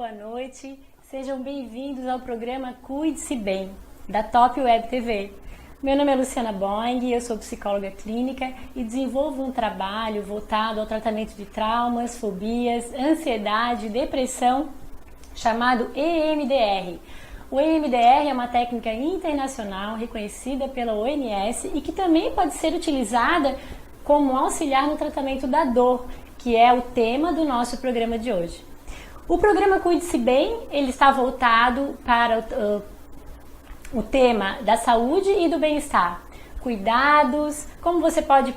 boa noite. Sejam bem-vindos ao programa Cuide-se Bem, da Top Web TV. Meu nome é Luciana Boing, eu sou psicóloga clínica e desenvolvo um trabalho voltado ao tratamento de traumas, fobias, ansiedade e depressão, chamado EMDR. O EMDR é uma técnica internacional reconhecida pela OMS e que também pode ser utilizada como auxiliar no tratamento da dor, que é o tema do nosso programa de hoje. O programa Cuide-se Bem, ele está voltado para o tema da saúde e do bem-estar. Cuidados, como você pode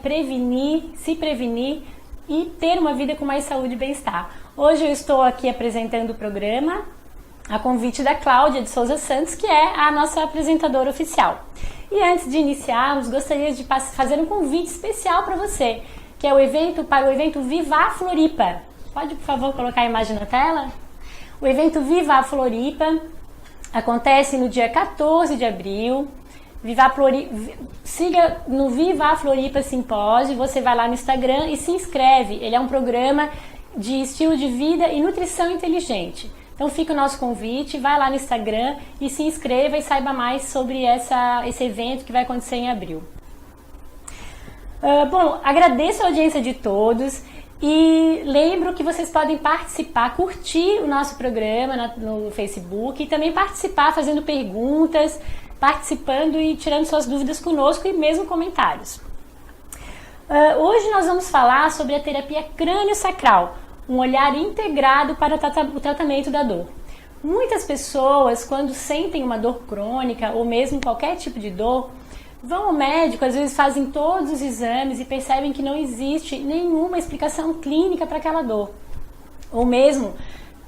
se prevenir e ter uma vida com mais saúde e bem-estar. Hoje eu estou aqui apresentando o programa a convite da Cláudia de Souza Santos, que é a nossa apresentadora oficial. E antes de iniciarmos, gostaria de fazer um convite especial para você, que é o evento Viva Floripa. Pode, por favor, colocar a imagem na tela? O evento Viva Floripa acontece no dia 14 de abril. Siga no Viva Floripa Simpósio, você vai lá no Instagram e se inscreve. Ele é um programa de estilo de vida e nutrição inteligente. Então fica o nosso convite, vai lá no Instagram e se inscreva e saiba mais sobre esse evento que vai acontecer em abril. Bom, agradeço a audiência de todos e lembro que vocês podem participar, curtir o nosso programa no Facebook e também participar fazendo perguntas, participando e tirando suas dúvidas conosco e mesmo comentários. Hoje nós vamos falar sobre a terapia crânio-sacral, um olhar integrado para o tratamento da dor. Muitas pessoas, quando sentem uma dor crônica ou mesmo qualquer tipo de dor, vão ao médico, às vezes fazem todos os exames e percebem que não existe nenhuma explicação clínica para aquela dor. Ou mesmo,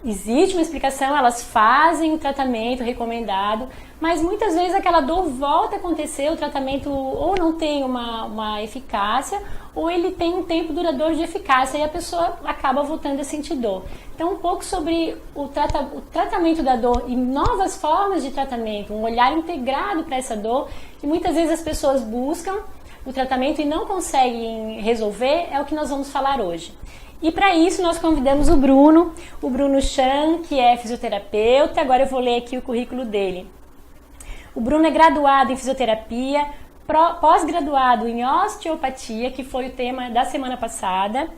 existe uma explicação, elas fazem o tratamento recomendado, mas muitas vezes aquela dor volta a acontecer, o tratamento ou não tem uma eficácia, ou ele tem um tempo duradouro de eficácia e a pessoa acaba voltando a sentir dor. Então, um pouco sobre o tratamento da dor e novas formas de tratamento, um olhar integrado para essa dor, que muitas vezes as pessoas buscam o tratamento e não conseguem resolver, é o que nós vamos falar hoje. E para isso nós convidamos o Bruno Chan, que é fisioterapeuta. Agora eu vou ler aqui o currículo dele. O Bruno é graduado em fisioterapia, pós-graduado em osteopatia, que foi o tema da semana passada,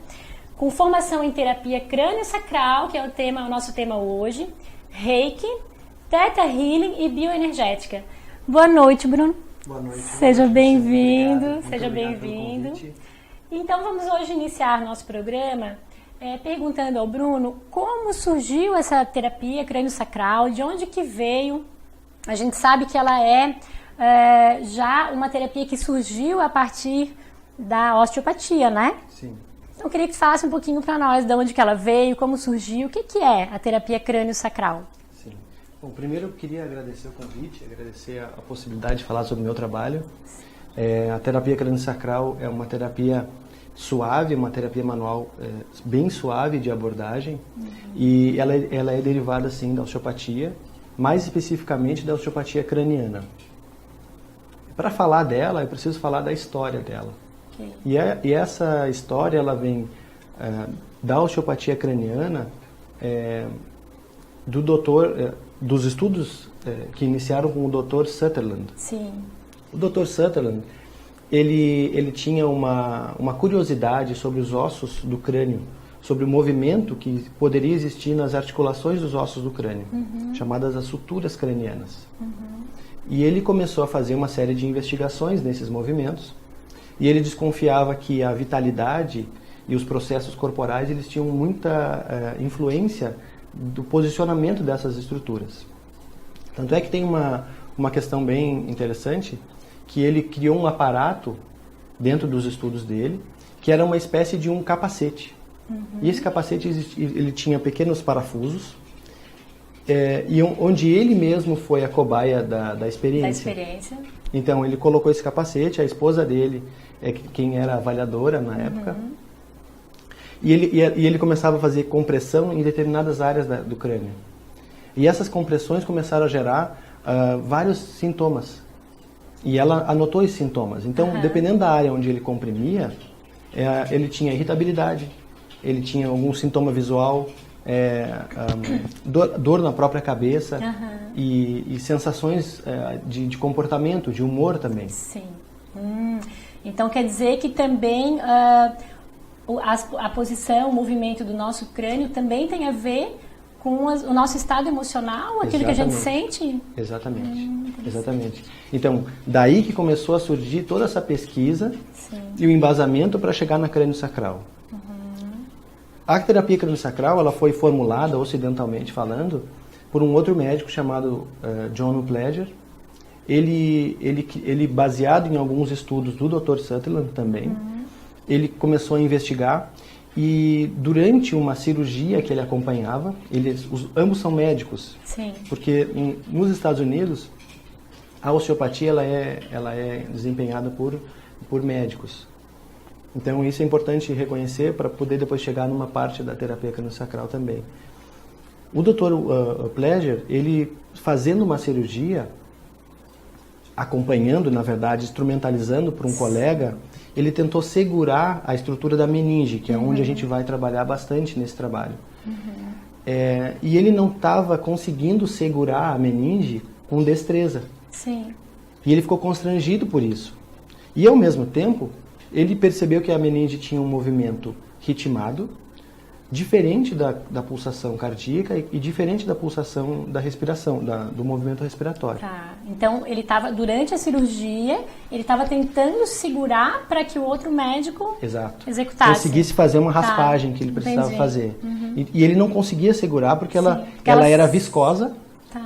com formação em terapia crânio-sacral, que é o nosso tema hoje, Reiki, Theta Healing e bioenergética. Boa noite, Bruno. Boa noite. Seja bem-vindo. Seja bem-vindo. Então vamos hoje iniciar nosso programa perguntando ao Bruno como surgiu essa terapia crânio-sacral, de onde que veio. A gente sabe que ela é já uma terapia que surgiu a partir da osteopatia, né? Sim. Então eu queria que você falasse um pouquinho para nós de onde que ela veio, como surgiu, o que é a terapia crânio-sacral. Sim. Bom, primeiro eu queria agradecer o convite, agradecer a possibilidade de falar sobre o meu trabalho. A terapia crânio-sacral é uma terapia suave, uma terapia manual bem suave de abordagem, e ela é derivada sim da osteopatia, mais especificamente da osteopatia craniana. Para falar dela, eu preciso falar da história dela. Okay. E essa história ela vem da osteopatia craniana, dos estudos que iniciaram com o Dr. Sutherland. Sim. O Dr. Sutherland ele tinha uma curiosidade sobre os ossos do crânio, sobre o movimento que poderia existir nas articulações dos ossos do crânio, chamadas as suturas cranianas. E ele começou a fazer uma série de investigações nesses movimentos, e ele desconfiava que a vitalidade e os processos corporais eles tinham muita influência do posicionamento dessas estruturas. Tanto é que tem uma questão bem interessante, que ele criou um aparato dentro dos estudos dele, que era uma espécie de um capacete. E esse capacete ele tinha pequenos parafusos, e onde ele mesmo foi a cobaia da experiência. Então ele colocou esse capacete, a esposa dele quem era avaliadora na época, e ele começava a fazer compressão em determinadas áreas do crânio. E essas compressões começaram a gerar vários sintomas. E ela anotou esses sintomas. Então, dependendo da área onde ele comprimia, ele tinha irritabilidade, ele tinha algum sintoma visual, dor na própria cabeça e sensações de comportamento, de humor também. Sim. Então quer dizer que também a posição, o movimento do nosso crânio também tem a ver com o nosso estado emocional, aquilo que a gente sente? Exatamente. Então, daí que começou a surgir toda essa pesquisa e o embasamento para chegar na crânio-sacral. A terapia crânio-sacral, ela foi formulada, ocidentalmente falando, por um outro médico chamado John Plager. Ele, baseado em alguns estudos do Dr. Sutherland também, ele começou a investigar. E durante uma cirurgia que ele acompanhava, ambos são médicos, porque nos Estados Unidos a osteopatia ela é desempenhada por médicos. Então isso é importante reconhecer para poder depois chegar numa parte da terapia crânio-sacral também. O Dr. Plager, ele fazendo uma cirurgia, acompanhando, na verdade, instrumentalizando por um colega, ele tentou segurar a estrutura da meninge, que é onde a gente vai trabalhar bastante nesse trabalho. E ele não estava conseguindo segurar a meninge com destreza. E ele ficou constrangido por isso. E, ao mesmo tempo, ele percebeu que a meninge tinha um movimento ritmado, diferente da pulsação cardíaca e diferente da pulsação da respiração, do movimento respiratório. Então, ele estava, durante a cirurgia, ele estava tentando segurar para que o outro médico executasse. Conseguisse fazer uma raspagem que ele precisava fazer. E ele não conseguia segurar porque ela era viscosa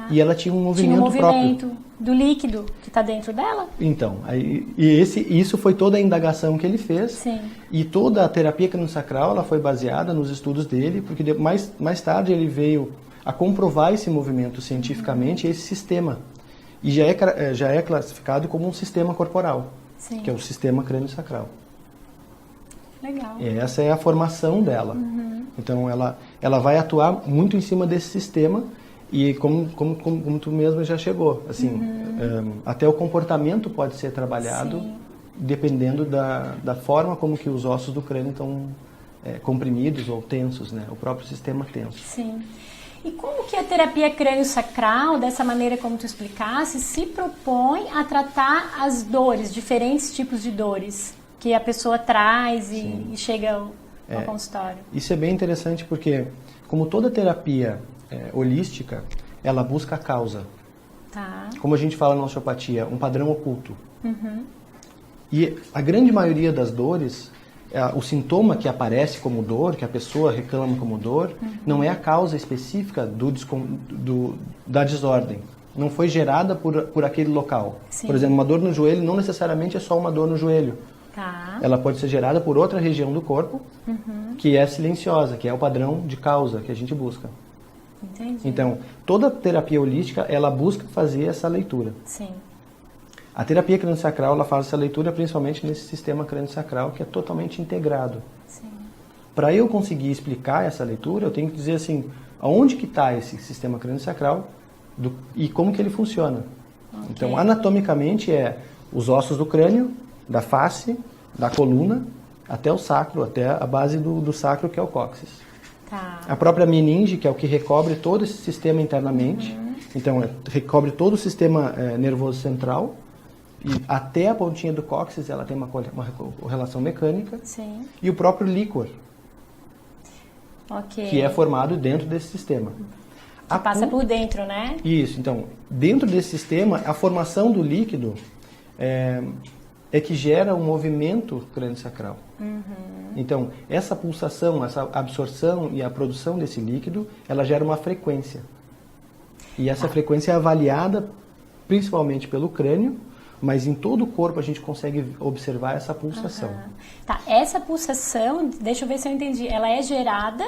e ela tinha um movimento próprio. Do líquido que está dentro dela? Então, isso foi toda a indagação que ele fez. E toda a terapia crânio-sacral ela foi baseada nos estudos dele, porque mais tarde ele veio a comprovar esse movimento cientificamente, esse sistema. E já é classificado como um sistema corporal, que é o sistema crânio-sacral. Legal. E essa é a formação dela. Então, ela vai atuar muito em cima desse sistema. E como tu mesmo já chegou, assim, até o comportamento pode ser trabalhado dependendo da forma como que os ossos do crânio estão comprimidos ou tensos, né? O próprio sistema tenso. E como que a terapia crânio-sacral, dessa maneira como tu explicasse, se propõe a tratar as dores, diferentes tipos de dores que a pessoa traz e chega ao consultório? Isso é bem interessante porque, como toda terapia holística, ela busca a causa. Como a gente fala na osteopatia, um padrão oculto. E a grande maioria das dores, o sintoma que aparece como dor, que a pessoa reclama como dor, não é a causa específica da desordem. Não foi gerada por aquele local. Por exemplo, uma dor no joelho não necessariamente é só uma dor no joelho. Ela pode ser gerada por outra região do corpo, que é silenciosa, que é o padrão de causa que a gente busca. Então, toda terapia holística, ela busca fazer essa leitura. A terapia crânio-sacral, ela faz essa leitura principalmente nesse sistema crânio-sacral, que é totalmente integrado. Para eu conseguir explicar essa leitura, eu tenho que dizer assim, aonde que está esse sistema crânio-sacral e como que ele funciona. Então, anatomicamente, os ossos do crânio, da face, da coluna, até o sacro, até a base do sacro, que é o cóccix. A própria meninge, que é o que recobre todo esse sistema internamente. Então, recobre todo o sistema nervoso central. E até a pontinha do cóccix, ela tem uma correlação mecânica. E o próprio líquor, que é formado dentro desse sistema. Que passa por dentro, né? Isso. Então, dentro desse sistema, a formação do líquido é que gera um movimento crânio-sacral. Então, essa pulsação, essa absorção e a produção desse líquido, ela gera uma frequência. E essa frequência é avaliada principalmente pelo crânio, mas em todo o corpo a gente consegue observar essa pulsação. Essa pulsação, deixa eu ver se eu entendi, ela é gerada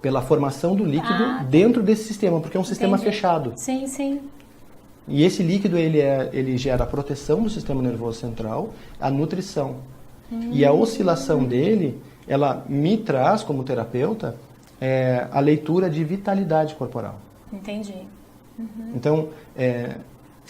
pela formação do líquido dentro desse sistema, porque é um sistema fechado. E esse líquido, ele gera a proteção do sistema nervoso central, a nutrição. E a oscilação dele, ela me traz, como terapeuta, a leitura de vitalidade corporal. Então,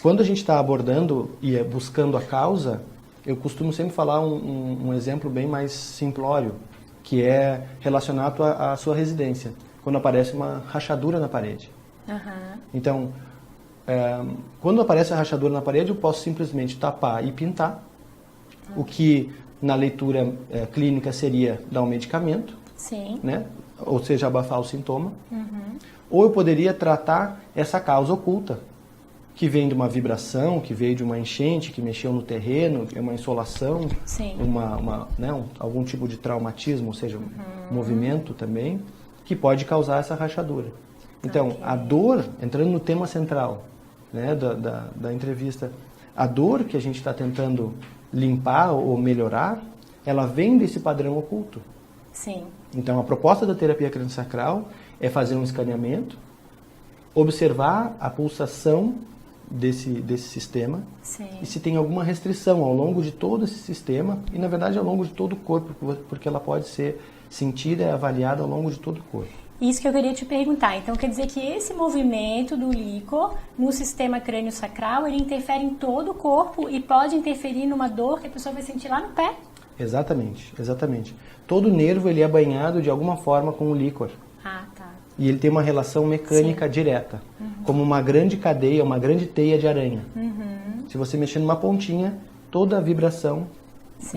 quando a gente está abordando e buscando a causa, eu costumo sempre falar um exemplo bem mais simplório, que é relacionado à sua residência. quando aparece uma rachadura na parede. Aham. Então, quando aparece a rachadura na parede, eu posso simplesmente tapar e pintar, o que na leitura clínica seria dar um medicamento, Sim. né? Ou seja, abafar o sintoma. Ou eu poderia tratar essa causa oculta, que vem de uma vibração, que veio de uma enchente, que mexeu no terreno, uma insolação, Sim. algum tipo de traumatismo, ou seja, um movimento também, que pode causar essa rachadura. Então, a dor, entrando no tema central, né, da entrevista, a dor que a gente está tentando limpar ou melhorar, ela vem desse padrão oculto. Sim. Então, a proposta da terapia crânio-sacral é fazer um escaneamento, observar a pulsação desse sistema. Sim. E se tem alguma restrição ao longo de todo esse sistema, e na verdade ao longo de todo o corpo, porque ela pode ser sentida e avaliada ao longo de todo o corpo. Isso que eu queria te perguntar. Então, quer dizer que esse movimento do líquor no sistema crânio-sacral, ele interfere em todo o corpo e pode interferir numa dor que a pessoa vai sentir lá no pé? Exatamente, exatamente. Todo nervo ele é banhado de alguma forma com o líquor. Ah, tá. E ele tem uma relação mecânica direta, como uma grande cadeia, uma grande teia de aranha. Se você mexer numa pontinha, toda a vibração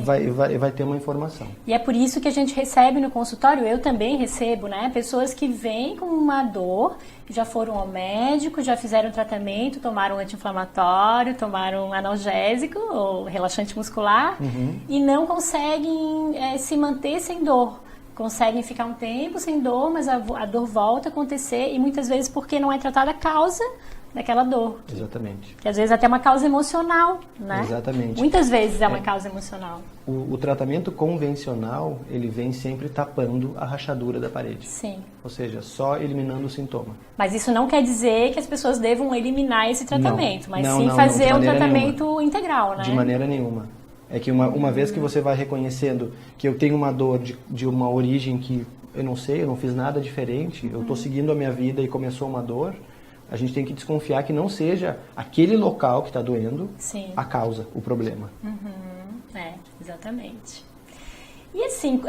vai ter uma informação. E é por isso que a gente recebe no consultório, eu também recebo, né? Pessoas que vêm com uma dor, já foram ao médico, já fizeram tratamento, tomaram anti-inflamatório, tomaram analgésico ou relaxante muscular e não conseguem se manter sem dor. Conseguem ficar um tempo sem dor, mas a dor volta a acontecer e muitas vezes porque não é tratada a causa daquela dor. Exatamente. Que às vezes até uma causa emocional, né? Exatamente. Muitas vezes é uma causa emocional. O tratamento convencional, ele vem sempre tapando a rachadura da parede. Sim. Ou seja, só eliminando o sintoma. Mas isso não quer dizer que as pessoas devam eliminar esse tratamento, mas sim não, fazer de um maneira tratamento nenhuma. Integral, né? De maneira nenhuma. É que uma vez que você vai reconhecendo que eu tenho uma dor de uma origem que eu não sei, eu não fiz nada diferente, eu estou seguindo a minha vida e começou uma dor, a gente tem que desconfiar que não seja aquele local que está doendo a causa, o problema. Exatamente. E assim,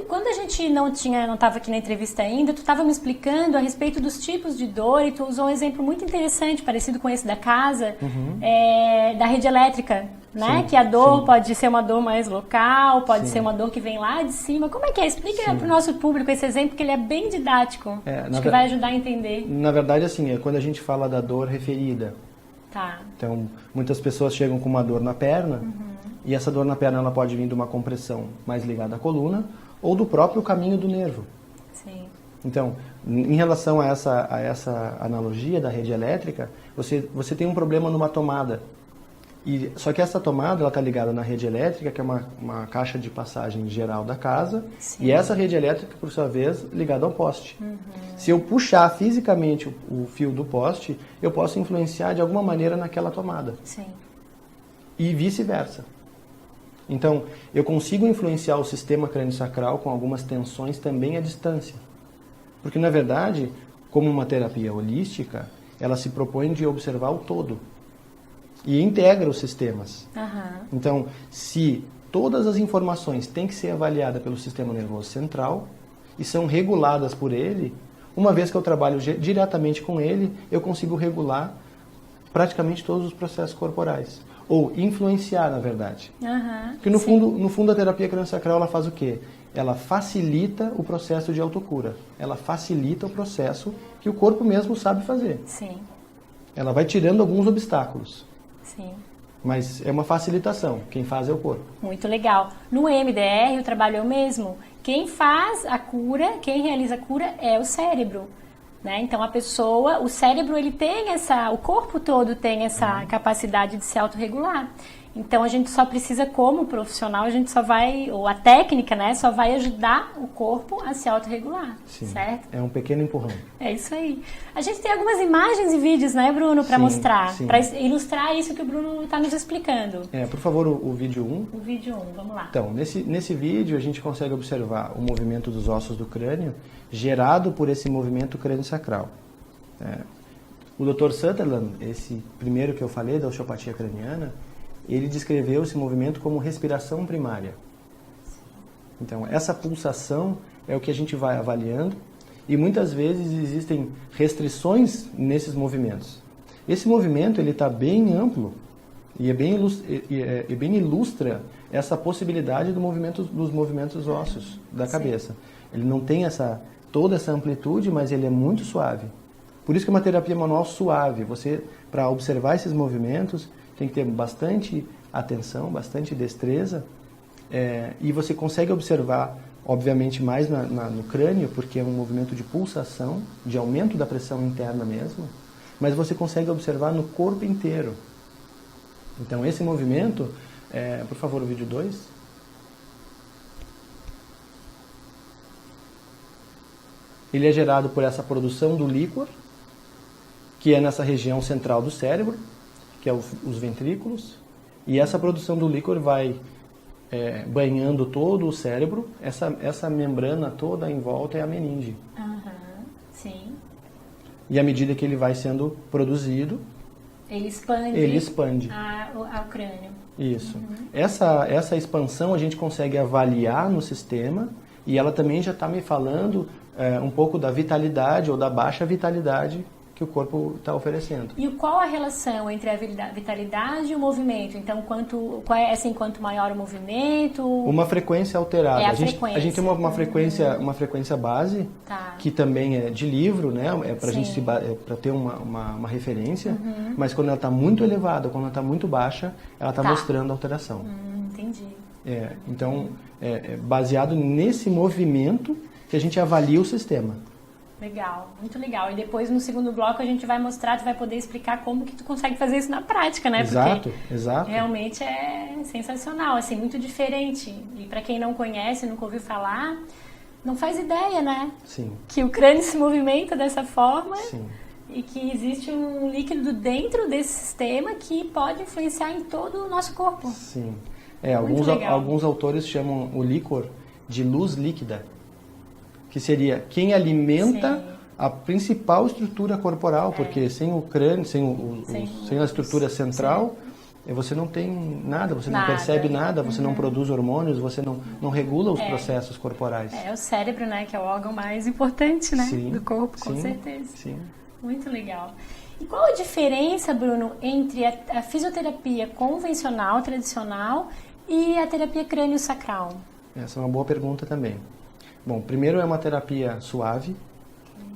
quando a gente não estava aqui na entrevista ainda, tu estava me explicando a respeito dos tipos de dor e tu usou um exemplo muito interessante, parecido com esse da casa, da rede elétrica, né? Que a dor pode ser uma dor mais local, pode ser uma dor que vem lá de cima. Como é que é? Explica para o nosso público esse exemplo, que ele é bem didático. Acho que vai ajudar a entender. Na verdade, assim, é quando a gente fala da dor referida. Tá. Então, muitas pessoas chegam com uma dor na perna, e essa dor na perna ela pode vir de uma compressão mais ligada à coluna, ou do próprio caminho do nervo. Sim. Então, em relação a essa analogia da rede elétrica, você tem um problema numa tomada. Só que essa tomada está ligada na rede elétrica, que é uma caixa de passagem geral da casa, e essa rede elétrica, por sua vez, ligada ao poste. Se eu puxar fisicamente o fio do poste, eu posso influenciar de alguma maneira naquela tomada. Sim. E vice-versa. Então, eu consigo influenciar o sistema crânio-sacral com algumas tensões também à distância. Porque, na verdade, como uma terapia holística, ela se propõe de observar o todo. E integra os sistemas. Então, se todas as informações têm que ser avaliadas pelo sistema nervoso central e são reguladas por ele, uma vez que eu trabalho diretamente com ele, eu consigo regular praticamente todos os processos corporais. Ou influenciar, na verdade. Porque no fundo a terapia crânio-sacral ela faz o quê? Ela facilita o processo de autocura. Ela facilita o processo que o corpo mesmo sabe fazer. Sim. Ela vai tirando alguns obstáculos. Sim. Mas é uma facilitação. Quem faz é o corpo. Muito legal. No MDR o trabalho é o mesmo. Quem faz a cura, quem realiza a cura é o cérebro. Né? Então a pessoa, o cérebro, ele tem o corpo todo tem essa capacidade de se autorregular. Então a gente só precisa, como profissional, a gente só vai, ou a técnica, né, só vai ajudar o corpo a se autorregular, certo? É um pequeno empurrão. É isso aí. A gente tem algumas imagens e vídeos, né, Bruno, para mostrar, para ilustrar isso que o Bruno está nos explicando. Por favor, o vídeo 1. O vídeo 1, vamos lá. Então, nesse vídeo a gente consegue observar o movimento dos ossos do crânio gerado por esse movimento crânio-sacral. O Dr. Sutherland, esse primeiro que eu falei da osteopatia craniana, ele descreveu esse movimento como respiração primária. Então, essa pulsação é o que a gente vai avaliando E muitas vezes existem restrições nesses movimentos. Esse movimento ele está bem amplo e bem ilustra essa possibilidade dos movimentos ósseos da cabeça. Ele não tem toda essa amplitude, mas ele é muito suave. Por isso que é uma terapia manual suave. Você, para observar esses movimentos, tem que ter bastante atenção, bastante destreza, e você consegue observar, obviamente, mais no crânio, porque é um movimento de pulsação, de aumento da pressão interna mesmo, mas você consegue observar no corpo inteiro. Então, esse movimento, por favor, o vídeo 2. Ele é gerado por essa produção do líquor, que é nessa região central do cérebro, que é os ventrículos, e essa produção do líquor vai banhando todo o cérebro. Essa membrana toda em volta é a meninge. Sim. E à medida que ele vai sendo produzido, ele expande ao crânio. Isso. Essa expansão a gente consegue avaliar no sistema, e ela também já está me falando um pouco da vitalidade ou da baixa vitalidade que o corpo está oferecendo. E qual a relação entre a vitalidade e o movimento? Então, quanto maior o movimento? Uma frequência alterada. A gente tem uma frequência base, que também é de livro, né? Para ter uma referência, mas quando ela está muito elevada, quando ela está muito baixa, ela está mostrando alteração. Entendi. Então, baseado nesse movimento que a gente avalia o sistema. Legal, muito legal. E depois, no segundo bloco, a gente vai mostrar, tu vai poder explicar como que tu consegue fazer isso na prática, né? Exato. Realmente é sensacional, assim, muito diferente. E para quem não conhece, nunca ouviu falar, não faz ideia, né? Sim. Que o crânio se movimenta dessa forma. Sim. E que existe um líquido dentro desse sistema que pode influenciar em todo o nosso corpo. Sim. Alguns autores chamam o líquor de luz líquida, que seria quem alimenta a principal estrutura corporal, porque sem o crânio, sem a estrutura central, você não tem nada, você não percebe nada, você não produz hormônios, você não regula os processos corporais. É o cérebro, né, que é o órgão mais importante, né, do corpo, com certeza. Sim. Muito legal. E qual a diferença, Bruno, entre a fisioterapia convencional, tradicional, e a terapia crânio-sacral? Essa é uma boa pergunta também. Bom, primeiro é uma terapia suave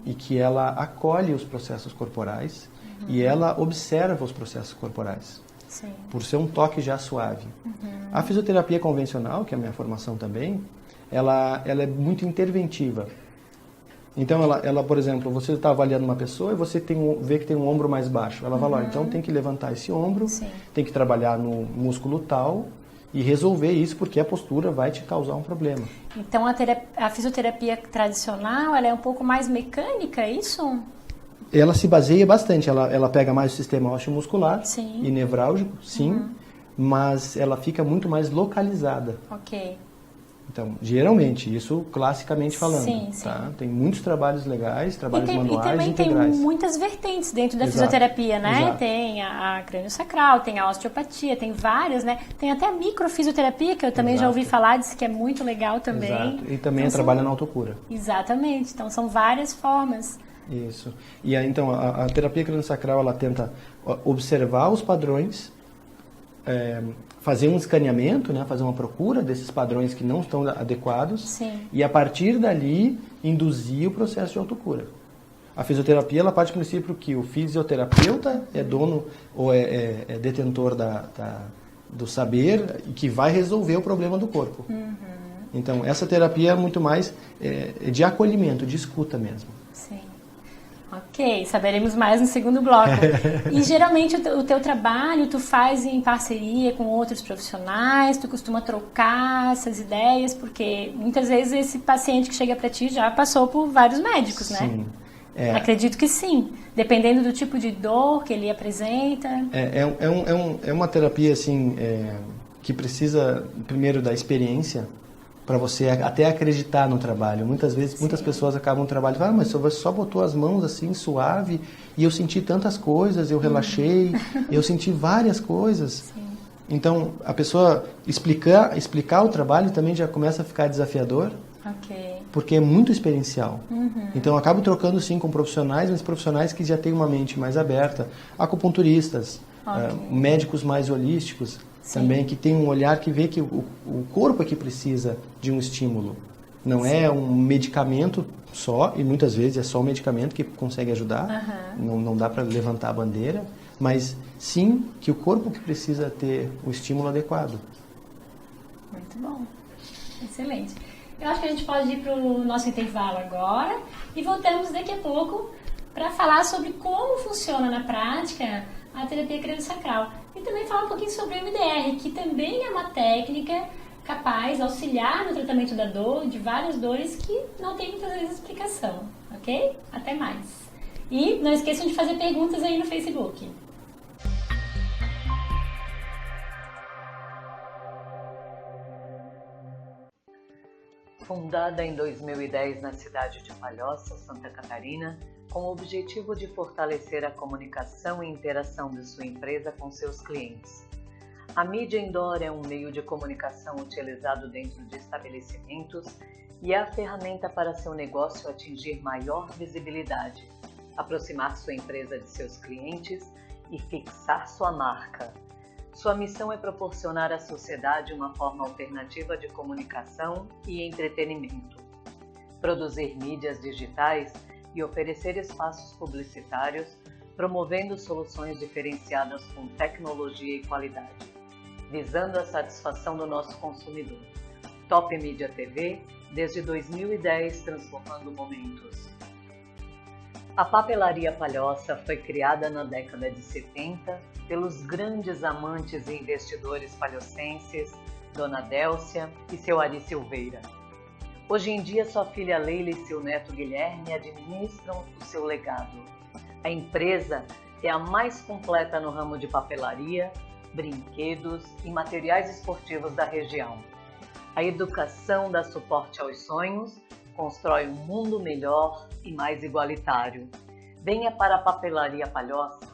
e que ela acolhe os processos corporais e ela observa os processos corporais. Sim. Por ser um toque já suave. A fisioterapia convencional, que é a minha formação também, ela é muito interventiva. Então, ela, por exemplo, você está avaliando uma pessoa e você vê que tem um ombro mais baixo. Ela vai lá, então tem que levantar esse ombro, tem que trabalhar no músculo tal e resolver isso, porque a postura vai te causar um problema. Então, a fisioterapia tradicional, ela é um pouco mais mecânica, é isso? Ela se baseia bastante, ela pega mais o sistema osteomuscular e nevrálgico, mas ela fica muito mais localizada. Ok. Então, geralmente, isso classicamente falando, tá? Tem muitos trabalhos legais, trabalhos manuais, e também integrais. Tem muitas vertentes dentro da fisioterapia, né? Tem a crânio-sacral, tem a osteopatia, tem várias, né? Tem até a microfisioterapia, que eu também já ouvi falar, disse que é muito legal também. Exato. E também trabalha na autocura. Exatamente, então são várias formas. Isso. E aí, então, a terapia crânio-sacral, ela tenta observar os padrões, fazer um escaneamento, né, fazer uma procura desses padrões que não estão adequados e a partir dali induzir o processo de autocura. A fisioterapia ela parte do princípio que o fisioterapeuta é dono ou é detentor do saber e que vai resolver o problema do corpo. Então essa terapia é muito mais de acolhimento, de escuta mesmo. Sim. Ok, saberemos mais no segundo bloco. E geralmente o teu trabalho tu faz em parceria com outros profissionais, tu costuma trocar essas ideias, porque muitas vezes esse paciente que chega para ti já passou por vários médicos, né? Sim. Acredito que sim, dependendo do tipo de dor que ele apresenta. É uma terapia assim, que precisa primeiro da experiência, para você até acreditar no trabalho. Muitas vezes, muitas pessoas acabam o trabalho e falam, mas você só botou as mãos assim, suave, e eu senti tantas coisas, eu relaxei, eu senti várias coisas. Sim. Então, a pessoa explicar o trabalho também já começa a ficar desafiador. Ok. porque é muito experiencial. Então eu acabo trocando sim com profissionais, mas profissionais que já têm uma mente mais aberta, acupunturistas, médicos mais holísticos também, que tem um olhar que vê que o corpo é que precisa de um estímulo. Não é um medicamento só, e muitas vezes é só o medicamento que consegue ajudar, não dá para levantar a bandeira, mas sim que o corpo que precisa ter o estímulo adequado. Muito bom, excelente. Eu acho que a gente pode ir para o nosso intervalo agora e voltamos daqui a pouco para falar sobre como funciona na prática a terapia crânio-sacral e também falar um pouquinho sobre o MDR, que também é uma técnica capaz de auxiliar no tratamento da dor, de várias dores que não tem muitas vezes explicação, ok? Até mais. E não esqueçam de fazer perguntas aí no Facebook. Fundada em 2010 na cidade de Palhoça, Santa Catarina, com o objetivo de fortalecer a comunicação e interação de sua empresa com seus clientes. A mídia indoor é um meio de comunicação utilizado dentro de estabelecimentos e é a ferramenta para seu negócio atingir maior visibilidade, aproximar sua empresa de seus clientes e fixar sua marca. Sua missão é proporcionar à sociedade uma forma alternativa de comunicação e entretenimento, produzir mídias digitais e oferecer espaços publicitários, promovendo soluções diferenciadas com tecnologia e qualidade, visando a satisfação do nosso consumidor. Top Mídia TV, desde 2010, transformando momentos. A Papelaria Palhoça foi criada na década de 70 pelos grandes amantes e investidores palhocenses, Dona Délcia e seu Ari Silveira. Hoje em dia, sua filha Leila e seu neto Guilherme administram o seu legado. A empresa é a mais completa no ramo de papelaria, brinquedos e materiais esportivos da região. A educação dá suporte aos sonhos, constrói um mundo melhor e mais igualitário. Venha para a Papelaria Palhoça.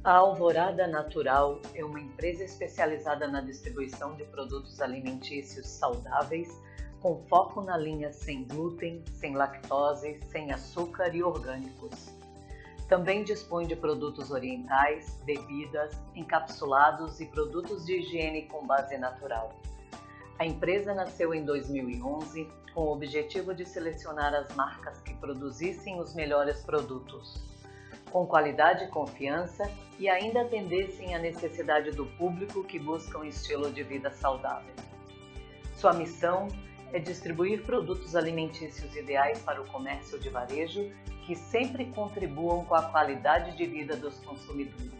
A Alvorada Natural é uma empresa especializada na distribuição de produtos alimentícios saudáveis, com foco na linha sem glúten, sem lactose, sem açúcar e orgânicos. Também dispõe de produtos orientais, bebidas, encapsulados e produtos de higiene com base natural. A empresa nasceu em 2011 com o objetivo de selecionar as marcas que produzissem os melhores produtos, com qualidade e confiança, e ainda atendessem à necessidade do público que busca um estilo de vida saudável. Sua missão é distribuir produtos alimentícios ideais para o comércio de varejo que sempre contribuam com a qualidade de vida dos consumidores.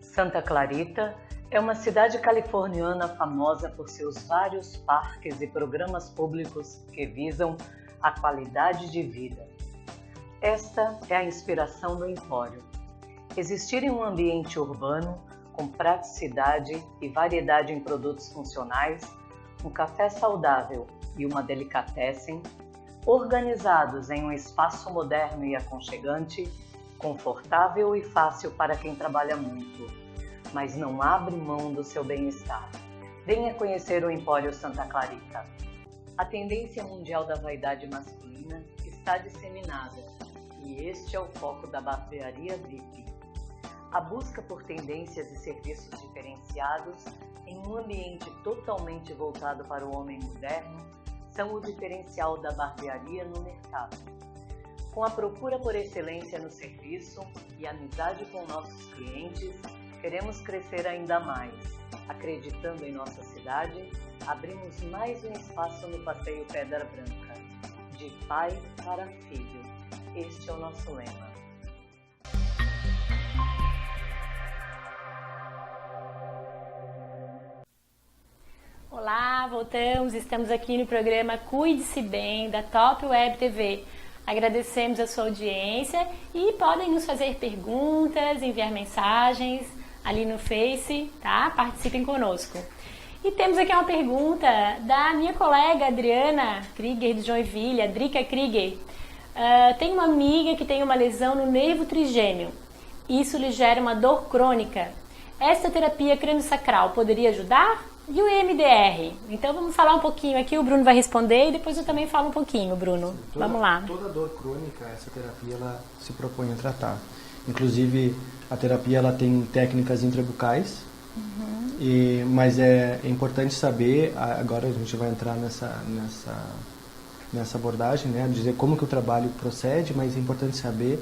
Santa Clarita é uma cidade californiana famosa por seus vários parques e programas públicos que visam a qualidade de vida. Esta é a inspiração do Empório. Existir em um ambiente urbano, com praticidade e variedade em produtos funcionais, um café saudável e uma delicatessen, organizados em um espaço moderno e aconchegante, confortável e fácil para quem trabalha muito, mas não abre mão do seu bem-estar. Venha conhecer o Empório Santa Clarita. A tendência mundial da vaidade masculina está disseminada, e este é o foco da Barbearia VIP. A busca por tendências e serviços diferenciados em um ambiente totalmente voltado para o homem moderno são o diferencial da barbearia no mercado. Com a procura por excelência no serviço e amizade com nossos clientes, queremos crescer ainda mais. Acreditando em nossa cidade, abrimos mais um espaço no Passeio Pedra Branca. De pai para filho. Este é o nosso lema. Olá, voltamos. Estamos aqui no programa Cuide-se Bem, da Top Web TV. Agradecemos a sua audiência e podem nos fazer perguntas, enviar mensagens ali no Face, tá? Participem conosco. E temos aqui uma pergunta da minha colega Adriana Krieger de Joinville, a Drica Krieger. Tem uma amiga que tem uma lesão no nervo trigêmeo. Isso lhe gera uma dor crônica. Esta terapia crânio-sacral poderia ajudar? E o EMDR? Então vamos falar um pouquinho aqui, o Bruno vai responder e depois eu também falo um pouquinho, Bruno. Vamos lá. Toda dor crônica, essa terapia ela se propõe a tratar. Inclusive, a terapia ela tem técnicas intrabucais, mas é importante saber, agora a gente vai entrar nessa abordagem, né, dizer como que o trabalho procede, mas é importante saber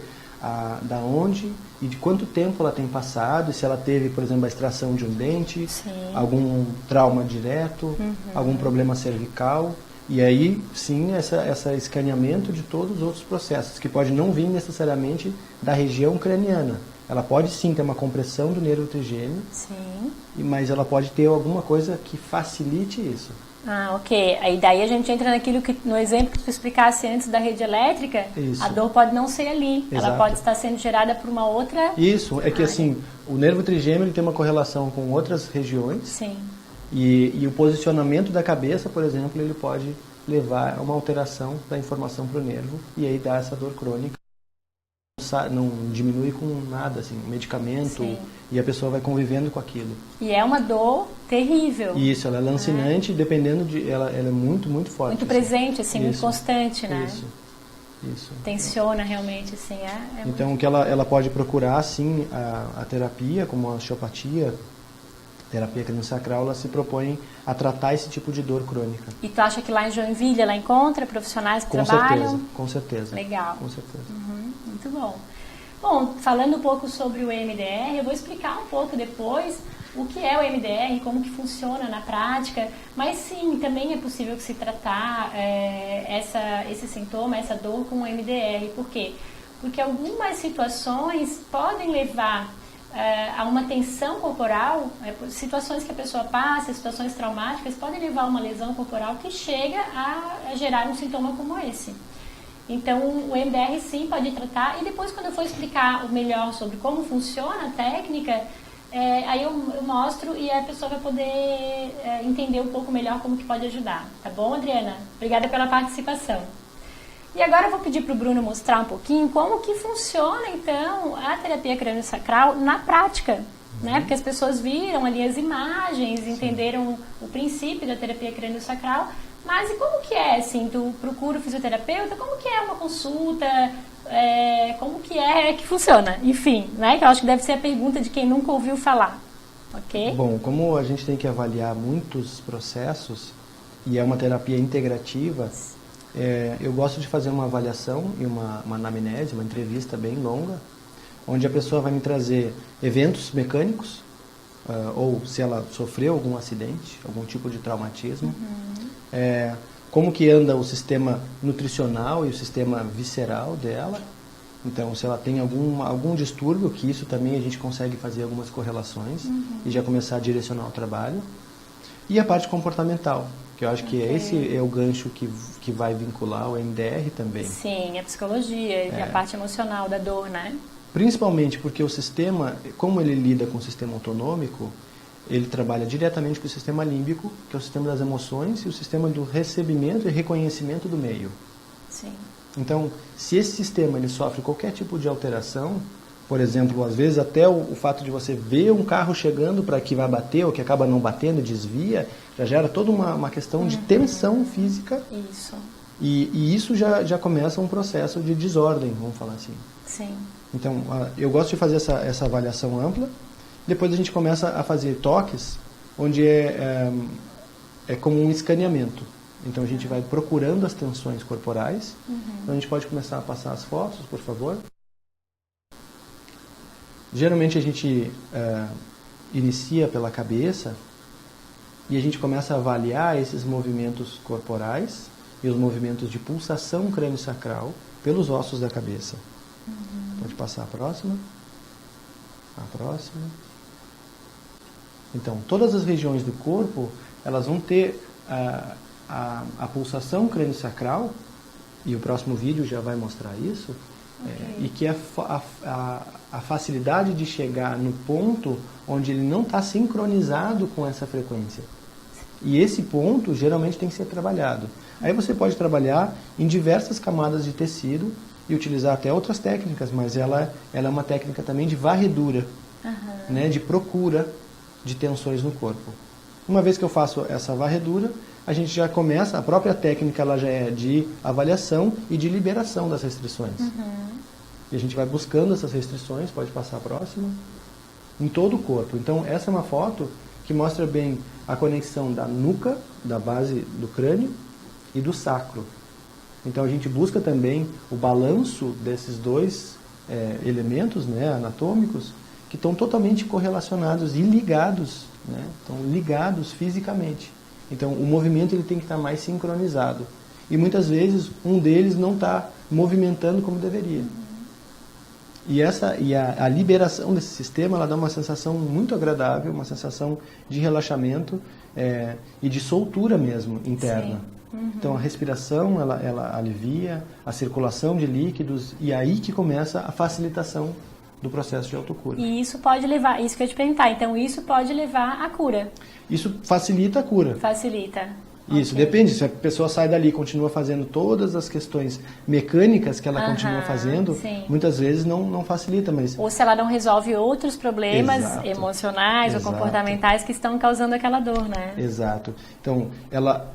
da onde e de quanto tempo ela tem passado, e se ela teve, por exemplo, a extração de um dente, algum trauma direto, algum problema cervical, e aí sim essa escaneamento de todos os outros processos, que pode não vir necessariamente da região craniana. Ela pode sim ter uma compressão do nervo trigêmeo, mas ela pode ter alguma coisa que facilite isso. Ah, ok. Aí daí a gente entra naquilo que, no exemplo que tu explicasse antes da rede elétrica, Isso. a dor pode não ser ali. Exato. Ela pode estar sendo gerada por uma outra... Isso, é que assim, o nervo trigêmeo ele tem uma correlação com outras regiões. Sim. E o posicionamento da cabeça, por exemplo, ele pode levar a uma alteração da informação para o nervo e aí dá essa dor crônica. Não diminui com nada, assim, medicamento, Sim. e a pessoa vai convivendo com aquilo. E é uma dor terrível. Isso, ela é lancinante, dependendo de... Ela é muito, muito forte. Muito presente, assim, muito constante, né? Isso. Tensiona realmente, assim. Então, o que ela pode procurar, sim, a terapia, como a osteopatia, terapia crânio-sacral, ela se propõe a tratar esse tipo de dor crônica. E tu acha que lá em Joinville ela encontra profissionais que trabalham? Com certeza. Legal. Com certeza. Muito bom. Bom, falando um pouco sobre o EMDR, eu vou explicar um pouco depois o que é o EMDR, como que funciona na prática, mas sim, também é possível que se tratar esse sintoma, essa dor com o EMDR. Por quê? Porque algumas situações podem levar a uma tensão corporal, situações que a pessoa passa, situações traumáticas, podem levar a uma lesão corporal que chega a gerar um sintoma como esse. Então, o EMDR sim pode tratar, e depois quando eu for explicar o melhor sobre como funciona a técnica, aí eu mostro e a pessoa vai poder entender um pouco melhor como que pode ajudar. Tá bom, Adriana? Obrigada pela participação. E agora eu vou pedir para o Bruno mostrar um pouquinho como que funciona, então, a terapia crânio-sacral na prática, né? Porque as pessoas viram ali as imagens, entenderam o princípio da terapia crânio-sacral, mas e como que é, assim, tu procura o fisioterapeuta, como que é uma consulta, como que é que funciona? Enfim, né? Que eu acho que deve ser a pergunta de quem nunca ouviu falar, ok? Bom, como a gente tem que avaliar muitos processos, e é uma terapia integrativa, eu gosto de fazer uma avaliação e uma anamnese, uma entrevista bem longa, onde a pessoa vai me trazer eventos mecânicos, ou se ela sofreu algum acidente, algum tipo de traumatismo, como que anda o sistema nutricional e o sistema visceral dela. Então, se ela tem algum distúrbio, que isso também a gente consegue fazer algumas correlações e já começar a direcionar o trabalho. E a parte comportamental, que eu acho que esse é o gancho que vai vincular o MDR também. Sim, a psicologia e a parte emocional da dor, né? Principalmente porque o sistema, como ele lida com o sistema autonômico, ele trabalha diretamente com o sistema límbico, que é o sistema das emoções, e o sistema do recebimento e reconhecimento do meio. Sim. Então, se esse sistema ele sofre qualquer tipo de alteração, por exemplo, às vezes até o fato de você ver um carro chegando para que vai bater, ou que acaba não batendo, desvia, já gera toda uma questão de tensão física. Isso. E isso já começa um processo de desordem, vamos falar assim. Sim. Então, eu gosto de fazer essa avaliação ampla. Depois a gente começa a fazer toques, onde é como um escaneamento. Então a gente vai procurando as tensões corporais. Então a gente pode começar a passar as fotos, por favor. Geralmente a gente inicia pela cabeça e a gente começa a avaliar esses movimentos corporais e os movimentos de pulsação crânio-sacral pelos ossos da cabeça. Pode passar a próxima. A próxima. Então, todas as regiões do corpo, elas vão ter a pulsação crânio-sacral e o próximo vídeo já vai mostrar isso, e que a facilidade de chegar no ponto onde ele não está sincronizado com essa frequência. E esse ponto geralmente tem que ser trabalhado. Aí você pode trabalhar em diversas camadas de tecido e utilizar até outras técnicas, mas ela é uma técnica também de varredura, né, de procura de tensões no corpo. Uma vez que eu faço essa varredura, a gente já começa, a própria técnica ela já é de avaliação e de liberação das restrições. E a gente vai buscando essas restrições, pode passar a próxima, em todo o corpo. Então essa é uma foto que mostra bem a conexão da nuca, da base do crânio e do sacro. Então a gente busca também o balanço desses dois elementos, né, anatômicos, que estão totalmente correlacionados e ligados, né, estão ligados fisicamente. Então o movimento ele tem que estar mais sincronizado. E muitas vezes um deles não está movimentando como deveria. E a liberação desse sistema ela dá uma sensação muito agradável, uma sensação de relaxamento e de soltura mesmo interna. Então a respiração ela alivia, a circulação de líquidos, e aí que começa a facilitação do processo de autocura. E isso pode levar, isso que eu ia te perguntar, então isso pode levar à cura? Isso facilita a cura. Facilita. Isso, depende. Se a pessoa sai dali e continua fazendo todas as questões mecânicas que ela continua fazendo, muitas vezes não facilita. Mas... Ou se ela não resolve outros problemas emocionais ou comportamentais que estão causando aquela dor, né? Exato. Então, ela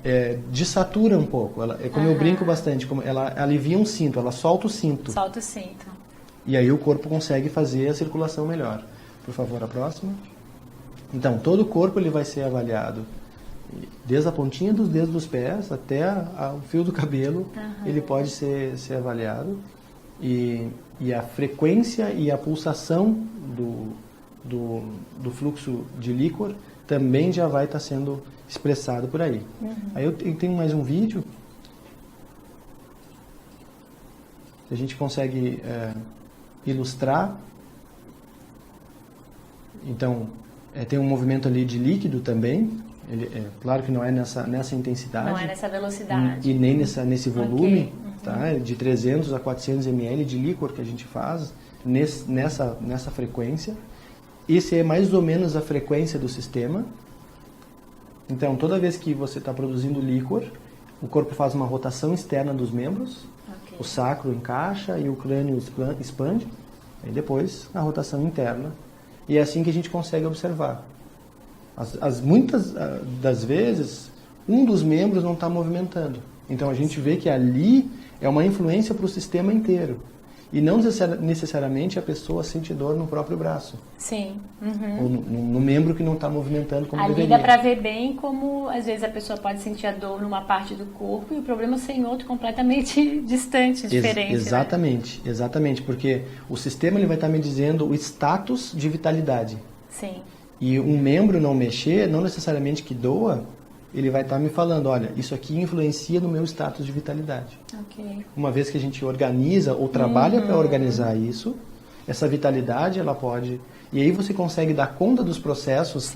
desatura um pouco. Como eu brinco bastante, ela alivia um cinto, ela solta o cinto. Solta o cinto. E aí o corpo consegue fazer a circulação melhor. Por favor, a próxima. Então, todo o corpo ele vai ser avaliado. Desde a pontinha dos dedos dos pés até o fio do cabelo, ele pode ser avaliado. E a frequência e a pulsação do fluxo de líquor também já vai estar sendo expressado por aí. Aí eu tenho mais um vídeo. A gente consegue ilustrar. Então, tem um movimento ali de líquido também. Claro que não é nessa intensidade. Não é nessa velocidade. E nem nesse volume, tá? De 300 a 400 ml de líquor que a gente faz nessa frequência. Esse é mais ou menos a frequência do sistema. Então, toda vez que você está produzindo líquor, o corpo faz uma rotação externa dos membros, o sacro encaixa e o crânio expande, e depois a rotação interna. E é assim que a gente consegue observar. Muitas das vezes, um dos membros não está movimentando. Então a gente vê que ali é uma influência para o sistema inteiro. E não necessariamente a pessoa sente dor no próprio braço. Sim. Ou no membro que não está movimentando como deveria. Ali dá para ver bem como, às vezes, a pessoa pode sentir a dor numa parte do corpo e o problema ser em outro completamente distante, diferente. Exatamente, né? Exatamente. Porque o sistema ele vai estar me dizendo o status de vitalidade. Sim. E um membro não mexer, não necessariamente que doa, ele vai estar me falando, olha, isso aqui influencia no meu status de vitalidade. Uma vez que a gente organiza ou trabalha para organizar isso, essa vitalidade ela pode... E aí você consegue dar conta dos processos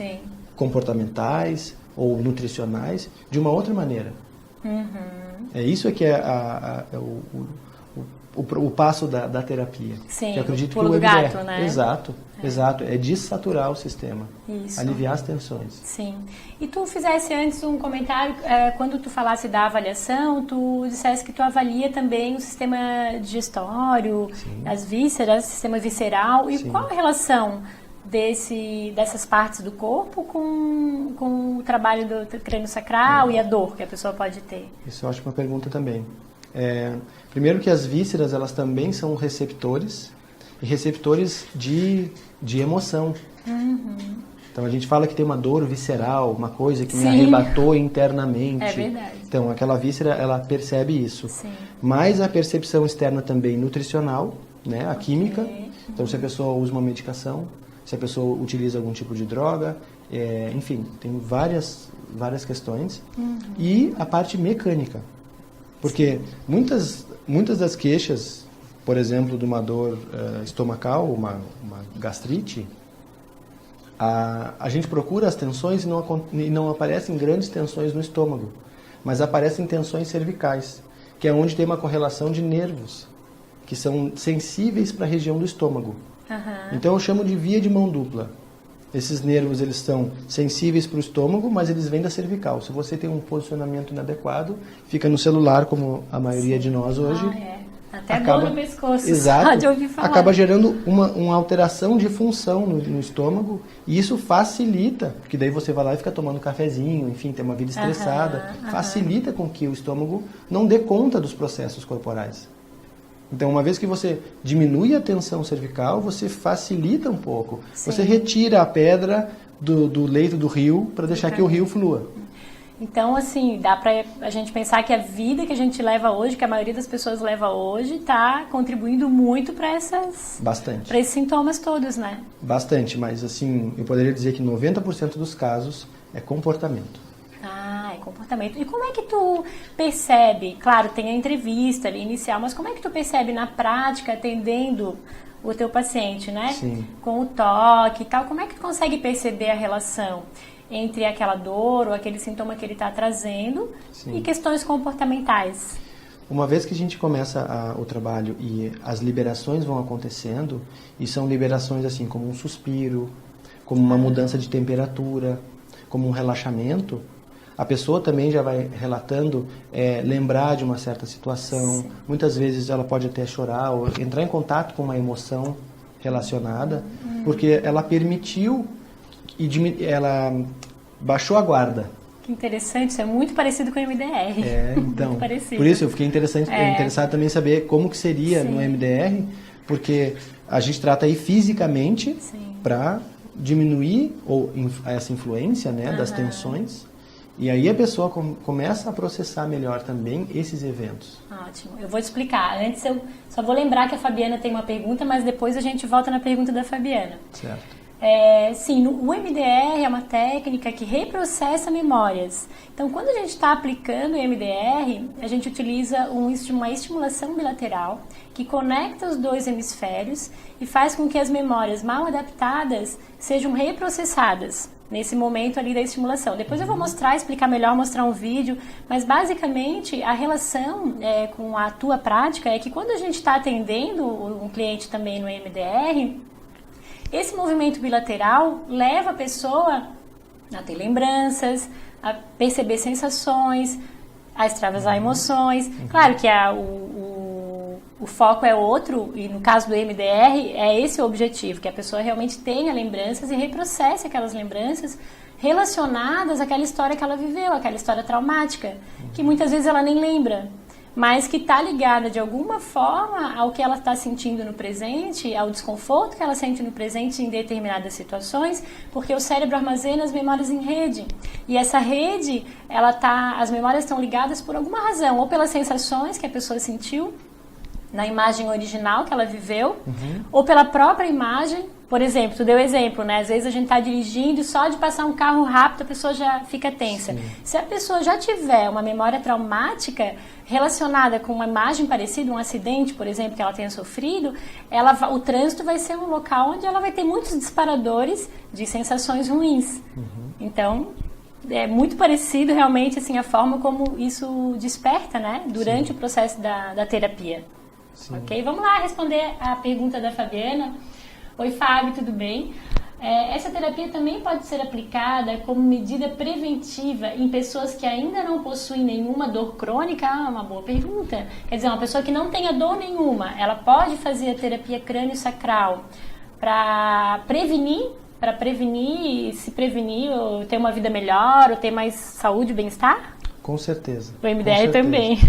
comportamentais ou nutricionais de uma outra maneira. É isso que é o passo da terapia. Sim, que eu acredito pulo do gato, né? Exato. É desaturar o sistema. Isso. Aliviar as tensões. Sim. E tu fizesse antes um comentário, quando tu falasse da avaliação, tu dissesse que tu avalia também o sistema digestório, as vísceras, o sistema visceral. E qual a relação dessas partes do corpo com o trabalho do crânio sacral e a dor que a pessoa pode ter? Isso eu acho uma pergunta também. Primeiro que as vísceras, elas também são receptores, e receptores de emoção. Então a gente fala que tem uma dor visceral, uma coisa que me arrebatou internamente. É verdade. Então aquela víscera, ela percebe isso. Mas a percepção externa também nutricional, né, a química. Então se a pessoa usa uma medicação, se a pessoa utiliza algum tipo de droga, enfim, tem várias questões. E a parte mecânica. Porque muitas das queixas, por exemplo, de uma dor estomacal, uma gastrite, a gente procura as tensões e não aparecem grandes tensões no estômago, mas aparecem tensões cervicais. que é onde tem uma correlação de nervos, que são sensíveis para a região do estômago. Então eu chamo de via de mão dupla. Esses nervos, eles são sensíveis para o estômago, mas eles vêm da cervical. Se você tem um posicionamento inadequado, fica no celular, como a maioria de nós hoje. Até dor no pescoço, exato, só de ouvir falar. Acaba gerando uma alteração de função no estômago, e isso facilita, porque daí você vai lá e fica tomando cafezinho, enfim, tem uma vida estressada, facilita com que o estômago não dê conta dos processos corporais. Então, uma vez que você diminui a tensão cervical, você facilita um pouco. Sim. Você retira a pedra do leito do rio para deixar que o rio flua. Então, assim, dá pra a gente pensar que a vida que a gente leva hoje, que a maioria das pessoas leva hoje, está contribuindo muito para Bastante. Para esses sintomas todos, né? Bastante, mas assim, eu poderia dizer que 90% dos casos é comportamento. Ah, é comportamento. E como é que tu percebe, claro, tem a entrevista ali inicial, mas como é que tu percebe na prática, atendendo o teu paciente, né? Sim. Com o toque e tal, como é que tu consegue perceber a relação entre aquela dor ou aquele sintoma que ele está trazendo e questões comportamentais? Uma vez que a gente começa o trabalho e as liberações vão acontecendo, e são liberações assim como um suspiro, como uma mudança de temperatura, como um relaxamento, a pessoa também já vai relatando lembrar de uma certa situação. Sim. Muitas vezes ela pode até chorar ou entrar em contato com uma emoção relacionada, porque ela permitiu e ela baixou a guarda. Que interessante, isso é muito parecido com o MDR. Então, por isso eu fiquei interessado também em saber como que seria no MDR, porque a gente trata aí fisicamente para diminuir essa influência, né, das tensões, e aí a pessoa começa a processar melhor também esses eventos. Ótimo, eu vou te explicar. Antes eu só vou lembrar que a Fabiana tem uma pergunta, mas depois a gente volta na pergunta da Fabiana. Certo. Sim, o MDR é uma técnica que reprocessa memórias. Então, quando a gente está aplicando o MDR, a gente utiliza uma estimulação bilateral que conecta os dois hemisférios e faz com que as memórias mal adaptadas sejam reprocessadas nesse momento ali da estimulação. Depois eu vou explicar melhor, mostrar um vídeo, mas basicamente a relação com a tua prática é que quando a gente está atendendo um cliente também no MDR, esse movimento bilateral leva a pessoa a ter lembranças, a perceber sensações, a extravasar emoções. Claro que o foco é outro, e no caso do MDR é esse o objetivo, que a pessoa realmente tenha lembranças e reprocesse aquelas lembranças relacionadas àquela história que ela viveu, aquela história traumática, que muitas vezes ela nem lembra, mas que está ligada de alguma forma ao que ela está sentindo no presente, ao desconforto que ela sente no presente em determinadas situações, porque o cérebro armazena as memórias em rede. E essa rede, as memórias estão ligadas por alguma razão, ou pelas sensações que a pessoa sentiu na imagem original que ela viveu, ou pela própria imagem. Por exemplo, tu deu exemplo, né? Às vezes a gente está dirigindo e só de passar um carro rápido a pessoa já fica tensa. Sim. Se a pessoa já tiver uma memória traumática relacionada com uma imagem parecida, um acidente, por exemplo, que ela tenha sofrido, o trânsito vai ser um local onde ela vai ter muitos disparadores de sensações ruins. Então, é muito parecido realmente assim, a forma como isso desperta, né? Durante o processo da terapia. Sim. Ok? Vamos lá responder a pergunta da Fabiana. Oi, Fábio, tudo bem? Essa terapia também pode ser aplicada como medida preventiva em pessoas que ainda não possuem nenhuma dor crônica? Uma boa pergunta. Quer dizer, uma pessoa que não tenha dor nenhuma, ela pode fazer a terapia crânio-sacral para prevenir, se prevenir, ou ter uma vida melhor, ou ter mais saúde e bem-estar? Com certeza. O MDR também.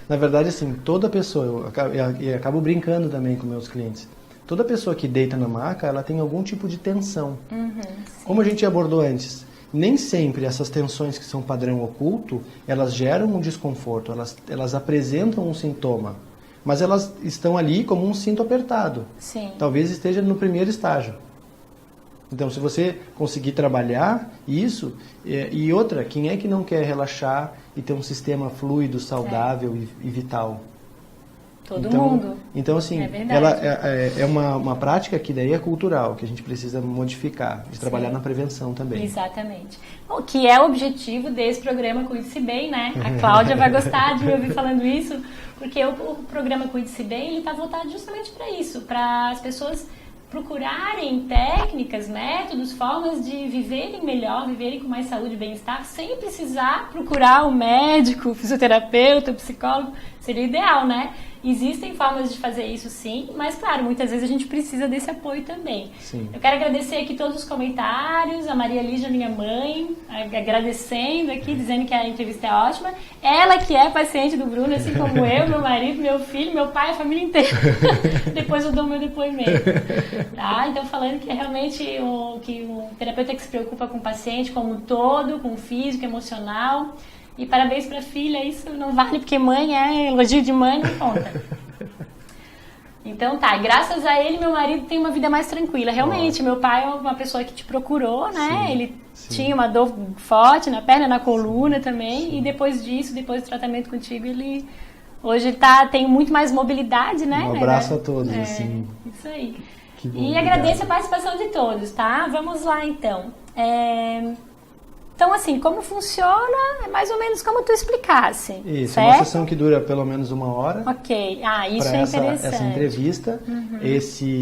Na verdade, assim, toda pessoa, eu acabo brincando também com meus clientes, toda pessoa que deita na maca, ela tem algum tipo de tensão. Como a gente abordou antes, nem sempre essas tensões que são padrão oculto, elas geram um desconforto, elas apresentam um sintoma, mas elas estão ali como um cinto apertado. Sim. Talvez esteja no primeiro estágio. Então, se você conseguir trabalhar isso, e outra, quem é que não quer relaxar e ter um sistema fluido, saudável e vital? Todo mundo. Então, assim, ela é uma prática que daí é cultural, que a gente precisa modificar, de trabalhar na prevenção também. Exatamente. Bom, que é o objetivo desse programa Cuide-se Bem, né? A Cláudia vai gostar de me ouvir falando isso, porque o programa Cuide-se Bem, ele está voltado justamente para isso, para as pessoas procurarem técnicas, métodos, formas de viverem melhor, viverem com mais saúde e bem-estar, sem precisar procurar o médico, o fisioterapeuta, o psicólogo. Seria ideal, né? Existem formas de fazer isso sim, mas claro, muitas vezes a gente precisa desse apoio também. Sim. Eu quero agradecer aqui todos os comentários, a Maria Lígia, minha mãe, agradecendo aqui, dizendo que a entrevista é ótima. Ela que é paciente do Bruno, assim como eu, meu marido, meu filho, meu pai, a família inteira. Depois eu dou meu depoimento. Tá? Então falando que é realmente que o terapeuta que se preocupa com o paciente como um todo, com o físico, emocional. E parabéns para a filha, isso não vale, porque mãe elogio de mãe, não conta. Então tá, graças a ele, meu marido tem uma vida mais tranquila. Realmente, meu pai é uma pessoa que te procurou, né? Ele tinha uma dor forte na perna, na coluna também. E depois disso, depois do tratamento contigo, ele hoje tem muito mais mobilidade, né? Um abraço a todos, assim. Isso aí. Que bom, e agradeço a participação de todos, tá? Vamos lá, então. Então, assim, como funciona é mais ou menos como tu explicasse. Isso, certo? É uma sessão que dura pelo menos 1 hora. Ok, isso é interessante. Essa entrevista,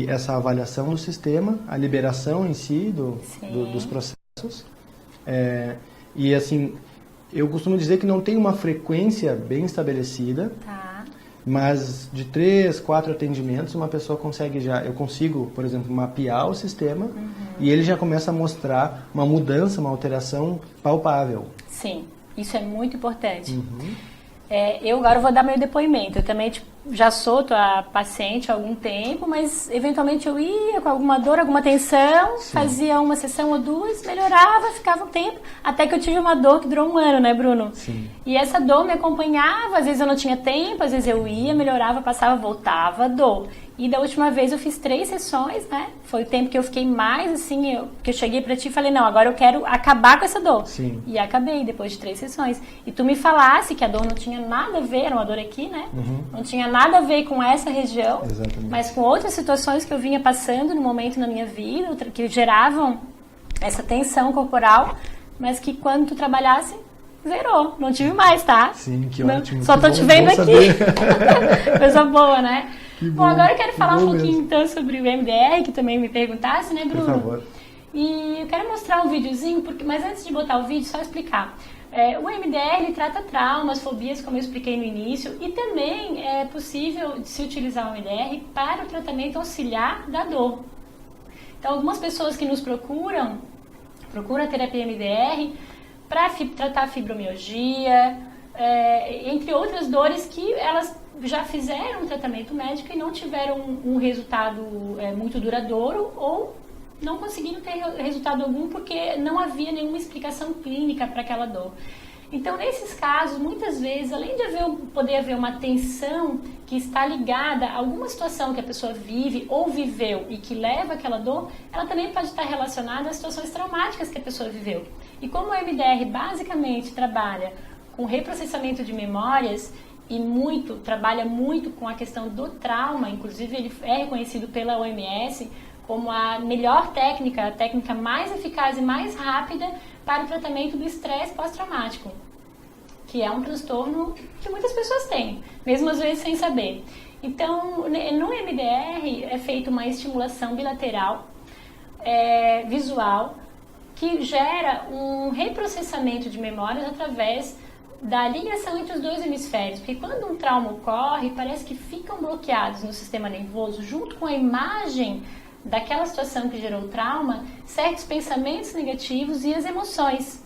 essa avaliação do sistema, a liberação em si dos processos. E assim, eu costumo dizer que não tem uma frequência bem estabelecida. Tá. Mas de 3, 4 atendimentos, uma pessoa eu consigo, por exemplo, mapear o sistema e ele já começa a mostrar uma mudança, uma alteração palpável. Sim, isso é muito importante. Eu agora vou dar meu depoimento. Eu também já sou tua paciente há algum tempo, mas eventualmente eu ia com alguma dor, alguma tensão, fazia uma sessão ou 2, melhorava, ficava um tempo, até que eu tive uma dor que durou 1 ano, né, Bruno? Sim. E essa dor me acompanhava, às vezes eu não tinha tempo, às vezes eu ia, melhorava, passava, voltava, dor. E da última vez eu fiz 3 sessões, né? Foi o tempo que eu fiquei mais, assim, que eu cheguei pra ti e falei, não, agora eu quero acabar com essa dor. Sim. E acabei depois de 3 sessões. E tu me falasse que a dor não tinha nada a ver, era uma dor aqui, né? Não tinha nada a ver com essa região, Exatamente. mas com outras situações que eu vinha passando no momento na minha vida, que geravam essa tensão corporal, mas que quando tu trabalhasse, zerou. Não tive mais, tá? Sim, que não, ótimo. só tô te vendo aqui. Coisa boa, né? Bom, agora eu quero falar um pouquinho mesmo. então sobre o MDR, que também me perguntasse, né, Bruno? Por favor. E eu quero mostrar um videozinho, mas antes de botar o vídeo, só explicar. O MDR ele trata traumas, fobias, como eu expliquei no início, e também é possível se utilizar o MDR para o tratamento auxiliar da dor. Então, algumas pessoas que nos procuram a terapia MDR para tratar fibromialgia, entre outras dores que elas já fizeram um tratamento médico e não tiveram um resultado muito duradouro ou não conseguiram ter resultado algum porque não havia nenhuma explicação clínica para aquela dor. Então, nesses casos, muitas vezes, além de poder haver uma tensão que está ligada a alguma situação que a pessoa vive ou viveu e que leva àquela dor, ela também pode estar relacionada a situações traumáticas que a pessoa viveu. E como o MDR basicamente trabalha com reprocessamento de memórias e trabalha muito com a questão do trauma, inclusive ele é reconhecido pela OMS como a melhor técnica, a técnica mais eficaz e mais rápida para o tratamento do estresse pós-traumático, que é um transtorno que muitas pessoas têm, mesmo às vezes sem saber. Então, no MDR é feita uma estimulação bilateral visual que gera um reprocessamento de memórias através da ligação entre os 2 hemisférios, porque quando um trauma ocorre, parece que ficam bloqueados no sistema nervoso, junto com a imagem daquela situação que gerou o trauma, certos pensamentos negativos e as emoções.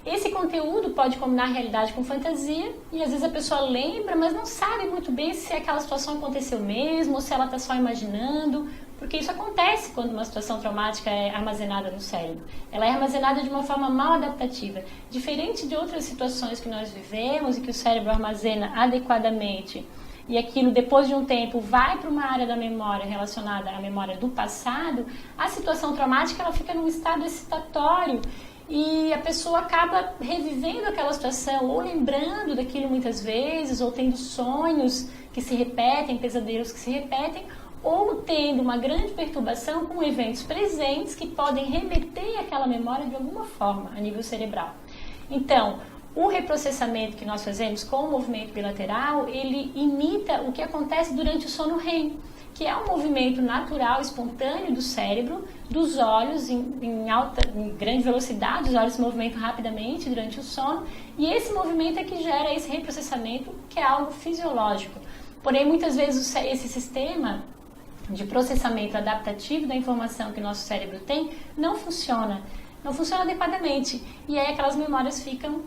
Esse conteúdo pode combinar realidade com fantasia e às vezes a pessoa lembra, mas não sabe muito bem se aquela situação aconteceu mesmo ou se ela está só imaginando, porque isso acontece quando uma situação traumática é armazenada no cérebro. Ela é armazenada de uma forma mal adaptativa, diferente de outras situações que nós vivemos e que o cérebro armazena adequadamente. E aquilo, depois de um tempo, vai para uma área da memória relacionada à memória do passado, a situação traumática ela fica num estado excitatório e a pessoa acaba revivendo aquela situação, ou lembrando daquilo muitas vezes, ou tendo sonhos que se repetem, pesadelos que se repetem, ou tendo uma grande perturbação com eventos presentes que podem remeter àquela memória de alguma forma, a nível cerebral. Então, o reprocessamento que nós fazemos com o movimento bilateral, ele imita o que acontece durante o sono REM, que é um movimento natural, espontâneo do cérebro, dos olhos em grande velocidade, os olhos se movimentam rapidamente durante o sono, e esse movimento é que gera esse reprocessamento, que é algo fisiológico. Porém, muitas vezes esse sistema de processamento adaptativo da informação que o nosso cérebro tem não funciona adequadamente, e aí aquelas memórias ficam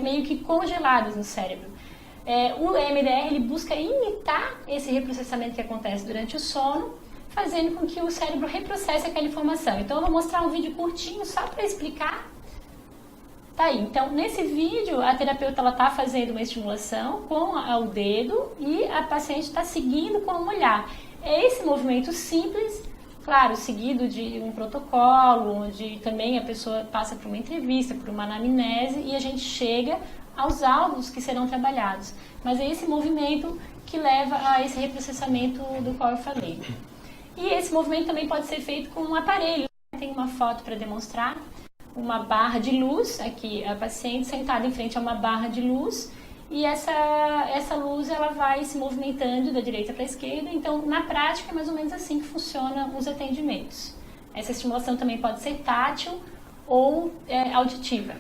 meio que congeladas no cérebro. O EMDR ele busca imitar esse reprocessamento que acontece durante o sono, fazendo com que o cérebro reprocesse aquela informação. Então eu vou mostrar um vídeo curtinho só para explicar. Tá aí. Então nesse vídeo a terapeuta está fazendo uma estimulação com o dedo e a paciente está seguindo com o olhar. É esse movimento simples, claro, seguido de um protocolo, onde também a pessoa passa por uma entrevista, por uma anamnese, e a gente chega aos alvos que serão trabalhados. Mas é esse movimento que leva a esse reprocessamento do qual eu falei. E esse movimento também pode ser feito com um aparelho. Tem uma foto para demonstrar, uma barra de luz, aqui a paciente sentada em frente a uma barra de luz, e essa luz ela vai se movimentando da direita para a esquerda. Então, na prática, é mais ou menos assim que funcionam os atendimentos. Essa estimulação também pode ser tátil ou auditiva,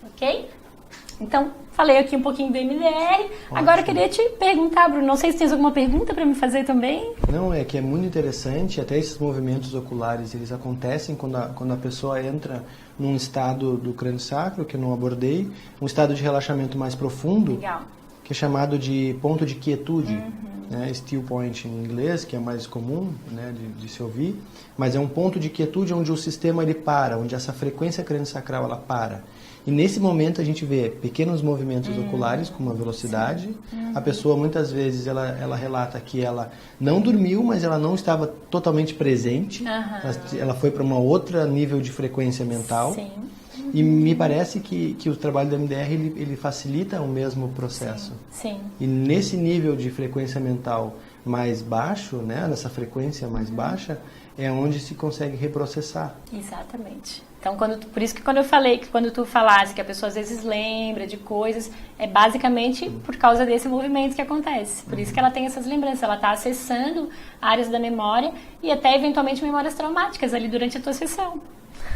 ok? Então, falei aqui um pouquinho do MDR. Agora eu queria te perguntar, Bruno, não sei se tens alguma pergunta para me fazer também? Não, é que é muito interessante, até esses movimentos oculares, eles acontecem quando a pessoa entra num estado do crânio sacro, que eu não abordei, um estado de relaxamento mais profundo, Legal. Que é chamado de ponto de quietude, né, still point em inglês, que é mais comum, né, de se ouvir, mas é um ponto de quietude onde o sistema ele para, onde essa frequência crânio-sacral ela para. E nesse momento a gente vê pequenos movimentos oculares com uma velocidade. A pessoa muitas vezes ela relata que ela não dormiu, mas ela não estava totalmente presente. Ela foi para um outro nível de frequência mental. Sim. E me parece que o trabalho da MDR ele facilita o mesmo processo. Sim. E nesse nível de frequência mental mais baixo, né, nessa frequência mais baixa, é onde se consegue reprocessar. Exatamente. Então, por isso que quando eu falei, que quando tu falasse que a pessoa às vezes lembra de coisas, é basicamente por causa desse movimento que acontece. Por isso que ela tem essas lembranças, ela está acessando áreas da memória e até eventualmente memórias traumáticas ali durante a tua sessão.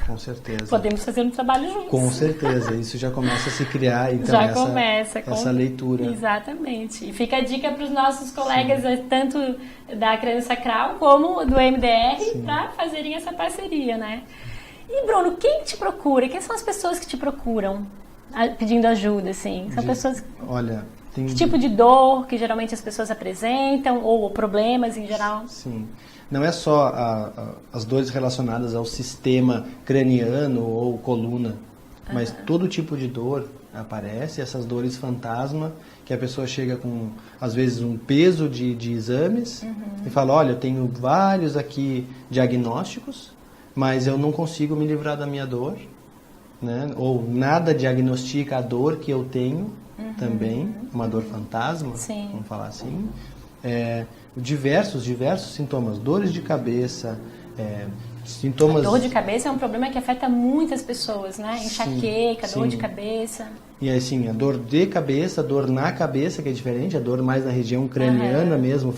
Com certeza. Podemos fazer um trabalho juntos. Com certeza, isso já começa a se criar, então, já começa essa leitura. Exatamente. E fica a dica para os nossos colegas, tanto da crânio-sacral como do MDR, para fazerem essa parceria, né? E, Bruno, quem te procura? Quem são as pessoas que te procuram pedindo ajuda, assim? São pessoas... Olha, tem... Que tipo de dor que geralmente as pessoas apresentam, ou problemas em geral? Sim. Não é só as dores relacionadas ao sistema craniano ou coluna, mas todo tipo de dor aparece, essas dores fantasma, que a pessoa chega com, às vezes, um peso de exames e fala, olha, eu tenho vários aqui diagnósticos, mas eu não consigo me livrar da minha dor, né? Ou nada diagnostica a dor que eu tenho também, uma dor fantasma, vamos falar assim. Diversos sintomas, dores de cabeça, sintomas... A dor de cabeça é um problema que afeta muitas pessoas, né? Enxaqueca, dor de cabeça. E assim, a dor de cabeça, a dor na cabeça, que é diferente, a dor mais na região craniana mesmo,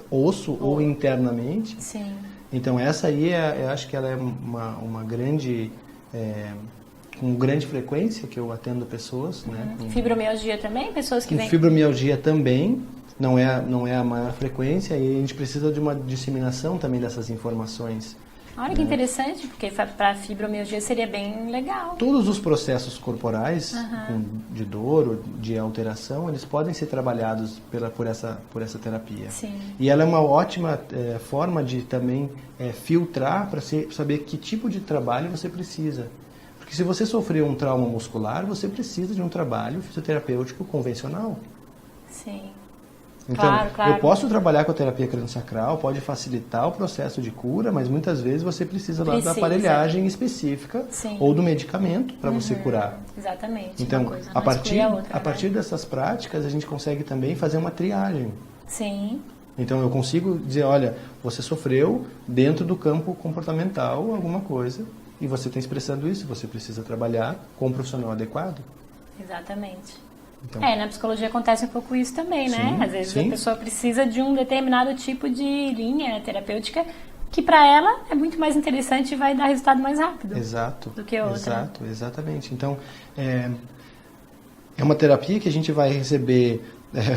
osso ou internamente. Sim. Então essa aí, eu acho que ela é uma grande... com grande frequência que eu atendo pessoas, né? Fibromialgia também? Pessoas que vêm... Fibromialgia também. Não é a maior frequência e a gente precisa de uma disseminação também dessas informações. Olha que interessante, porque para a fibromialgia seria bem legal. Todos os processos corporais de dor ou de alteração, eles podem ser trabalhados por essa terapia. Sim. E ela é uma ótima forma de também filtrar para saber que tipo de trabalho você precisa. Porque se você sofreu um trauma muscular, você precisa de um trabalho fisioterapêutico convencional. Sim. Então, claro. Eu posso trabalhar com a terapia crânio-sacral, pode facilitar o processo de cura, mas muitas vezes você precisa da aparelhagem específica ou do medicamento para você curar. Exatamente. Então, a partir dessas práticas, a gente consegue também fazer uma triagem. Sim. Então eu consigo dizer, olha, você sofreu dentro do campo comportamental alguma coisa e você está expressando isso, você precisa trabalhar com um profissional adequado. Exatamente. Então, na psicologia acontece um pouco isso também, né? sim, Às vezes sim. a pessoa precisa de um determinado tipo de linha terapêutica que para ela é muito mais interessante e vai dar resultado mais rápido. Exato. Do que outra. Exato, exatamente. Então, é uma terapia que a gente vai receber,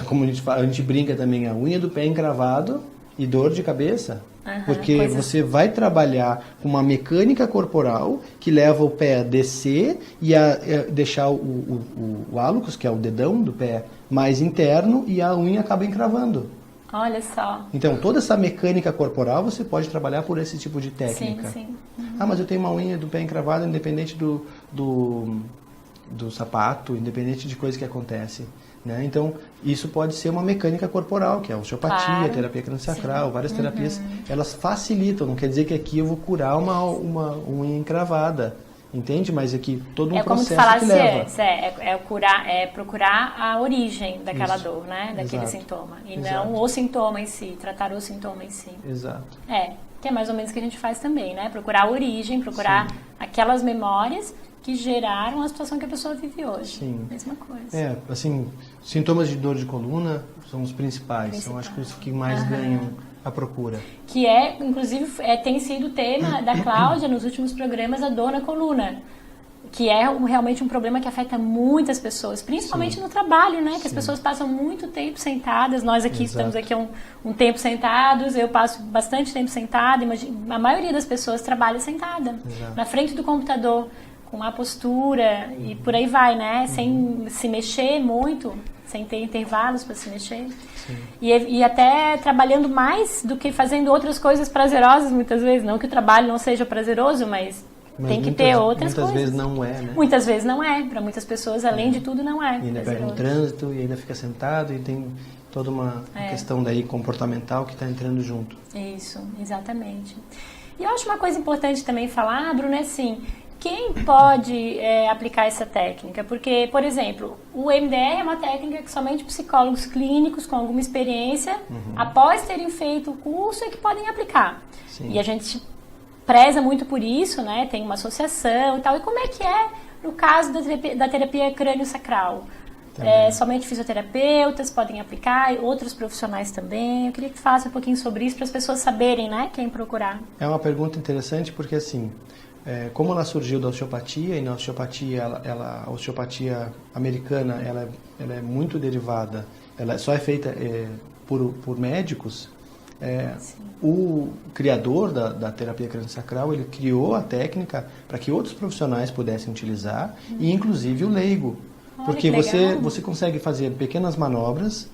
como a gente fala, a gente brinca também, a unha do pé encravado e dor de cabeça. Porque você vai trabalhar com uma mecânica corporal que leva o pé a descer e a deixar o hálux, que é o dedão do pé, mais interno e a unha acaba encravando. Olha só. Então, toda essa mecânica corporal você pode trabalhar por esse tipo de técnica. Sim, sim. Mas eu tenho uma unha do pé encravada independente do sapato, independente de coisa que acontece. Né? Então, isso pode ser uma mecânica corporal, que é a osteopatia, Claro. terapia crânio-sacral, várias terapias, elas facilitam, não quer dizer que aqui eu vou curar uma unha encravada, entende? Mas aqui todo um processo como tu que falasse leva. é procurar a origem daquela Isso. dor, né? Daquele Exato. sintoma. E Exato. não o sintoma em si, tratar o sintoma em si. Exato. Que é mais ou menos o que a gente faz também, né? Procurar a origem, procurar aquelas memórias que geraram a situação que a pessoa vive hoje. Sim. Mesma coisa. Assim, sintomas de dor de coluna são os principais. São, acho que os que mais ganham a procura. Que inclusive, tem sido o tema da Cláudia nos últimos programas, a dor na coluna. Que é realmente um problema que afeta muitas pessoas, principalmente no trabalho, né? Que as pessoas passam muito tempo sentadas. Nós aqui estamos aqui um tempo sentados, eu passo bastante tempo sentada. A maioria das pessoas trabalha sentada, na frente do computador, com a postura e por aí vai, né? Sem se mexer muito, sem ter intervalos para se mexer. E até trabalhando mais do que fazendo outras coisas prazerosas muitas vezes. Não que o trabalho não seja prazeroso, mas tem que ter outras coisas. Muitas vezes não é, né? Muitas vezes não é. Para muitas pessoas, além de tudo, não é. E ainda pega um trânsito e ainda fica sentado e tem toda uma questão daí comportamental que está entrando junto. Isso, exatamente. E eu acho uma coisa importante também falar, Bruno, é assim, quem pode aplicar essa técnica? Porque, por exemplo, o MDR é uma técnica que somente psicólogos clínicos com alguma experiência, após terem feito o curso, é que podem aplicar. Sim. E a gente preza muito por isso, né? Tem uma associação e tal. E como é que é no caso da terapia crânio-sacral? Somente fisioterapeutas podem aplicar, e outros profissionais também. Eu queria que tu falasse um pouquinho sobre isso para as pessoas saberem, né, quem procurar. É uma pergunta interessante porque, assim, como ela surgiu da osteopatia, e na osteopatia, a osteopatia americana, ela é muito derivada, ela só é feita por médicos. O criador da terapia crânio-sacral, ele criou a técnica para que outros profissionais pudessem utilizar, e inclusive o leigo. Porque você consegue fazer pequenas manobras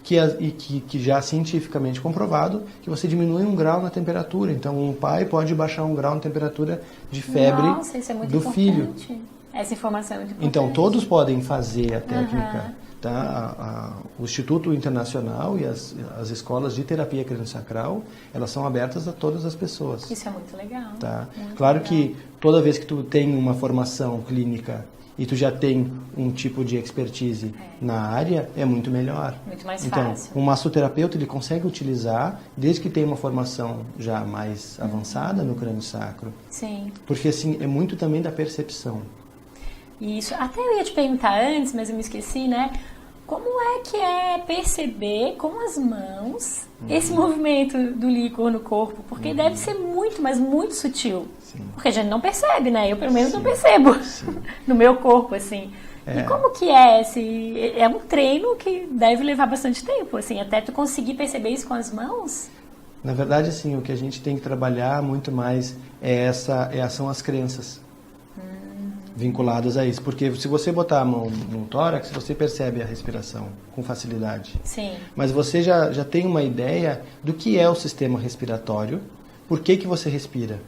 que já cientificamente comprovado que você diminui 1 grau na temperatura. Então, um pai pode baixar 1 grau na temperatura de febre isso é muito do filho. Essa informação é muito importante. Então, todos podem fazer a técnica. Tá? O Instituto Internacional e as escolas de terapia crânio-sacral, elas são abertas a todas as pessoas. Isso é muito legal. Tá? Muito claro legal. que toda vez que tu tem uma formação clínica e tu já tem um tipo de expertise na área, é muito melhor. Muito mais então, fácil. Um massoterapeuta ele consegue utilizar, desde que tenha uma formação já mais avançada no crânio sacro. Sim. Porque assim, é muito também da percepção. Isso. Até eu ia te perguntar antes, mas eu me esqueci, né? Como é que é perceber com as mãos esse movimento do líquor no corpo? Porque deve ser muito, mas muito sutil. Sim. Porque a gente não percebe, né? Eu, pelo menos, não percebo no meu corpo, assim. É. E como que é esse... É um treino que deve levar bastante tempo, assim, até tu conseguir perceber isso com as mãos? Na verdade, assim, o que a gente tem que trabalhar muito mais são as crenças vinculadas a isso. Porque se você botar a mão no tórax, você percebe a respiração com facilidade. Sim. Mas você já tem uma ideia do que é o sistema respiratório, por que você respira.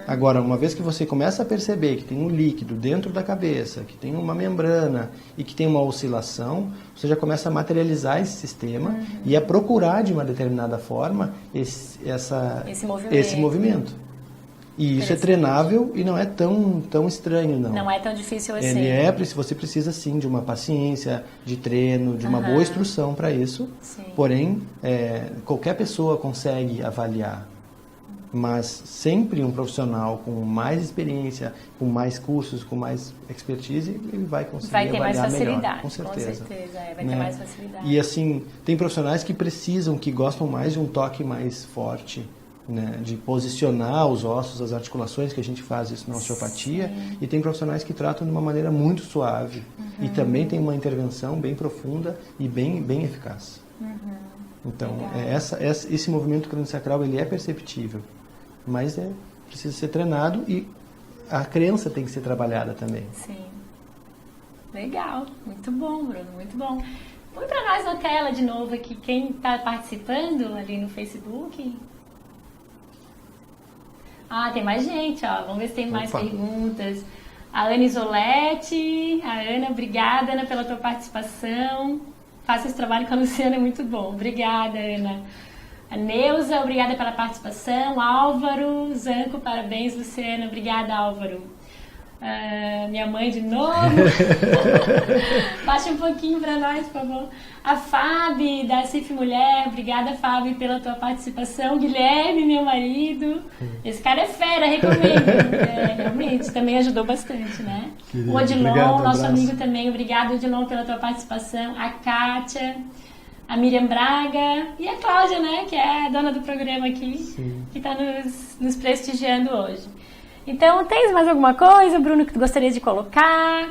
Agora, uma vez que você começa a perceber que tem um líquido dentro da cabeça, que tem uma membrana e que tem uma oscilação, você já começa a materializar esse sistema e a procurar de uma determinada forma esse movimento. E isso é treinável e não é tão estranho, não. Não é tão difícil assim. Você precisa sim de uma paciência, de treino, de uma boa instrução para isso. Sim. Porém, qualquer pessoa consegue avaliar. Mas sempre um profissional com mais experiência, com mais cursos, com mais expertise, ele vai conseguir avaliar melhor. Vai ter mais facilidade, com certeza. Vai ter mais facilidade. E assim, tem profissionais que precisam, que gostam mais de um toque mais forte, né, de posicionar os ossos, as articulações, que a gente faz isso na osteopatia. Sim. E tem profissionais que tratam de uma maneira muito suave. E também tem uma intervenção bem profunda e bem eficaz. Então, esse movimento crânio-sacral, ele é perceptível. Mas precisa ser treinado e a crença tem que ser trabalhada também. Sim. Legal. Muito bom, Bruno. Muito bom. Põe para nós na tela de novo aqui quem está participando ali no Facebook. Tem mais gente, ó. Vamos ver se tem mais perguntas. A Ana Isolete. A Ana, obrigada, Ana, pela tua participação. Faça esse trabalho com a Luciana, é muito bom. Obrigada, Ana. A Neuza, obrigada pela participação. Álvaro Zanco, parabéns, Luciana. Obrigada, Álvaro. Minha mãe de novo. Baixa um pouquinho para nós, por favor. A Fábio, da CIF Mulher. Obrigada, Fábio, pela tua participação. Guilherme, meu marido. Esse cara é fera, recomendo. Realmente, também ajudou bastante, né? Querido, o Odilon, nosso amigo também. Obrigado, Odilon, pela tua participação. A Kátia. A Miriam Braga e a Cláudia, né, que é a dona do programa aqui, sim, que está nos prestigiando hoje. Então, tens mais alguma coisa, Bruno, que tu gostaria de colocar?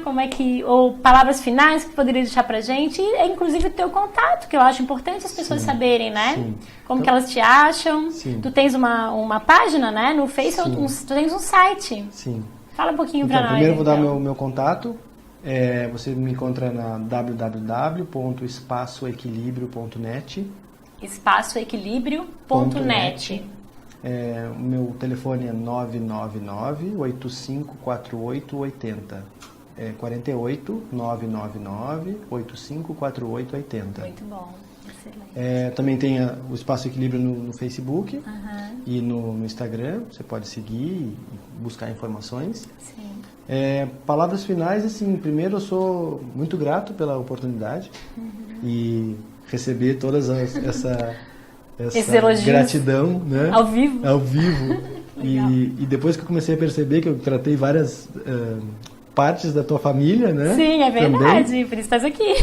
Ou palavras finais que poderia deixar pra gente? E, inclusive, o teu contato, que eu acho importante as pessoas saberem, né? Sim. Como que elas te acham. Sim. Tu tens uma página, né, no Facebook, tu tens um site. Sim. Fala um pouquinho pra nós. Primeiro vou dar meu contato. Você me encontra na www.espaçoequilibrio.net. Espaçoequilibrio.net. O meu telefone é 999-854880. 48 999-854880. Muito bom, excelente. Também tem o Espaço Equilíbrio no Facebook e no Instagram. Você pode seguir e buscar informações. Sim. Palavras finais, assim, primeiro eu sou muito grato pela oportunidade e receber todas essa gratidão, né? Ao vivo. Ao vivo. E depois que eu comecei a perceber que eu tratei várias partes da tua família, né? Sim, é verdade, também. Por isso estás aqui.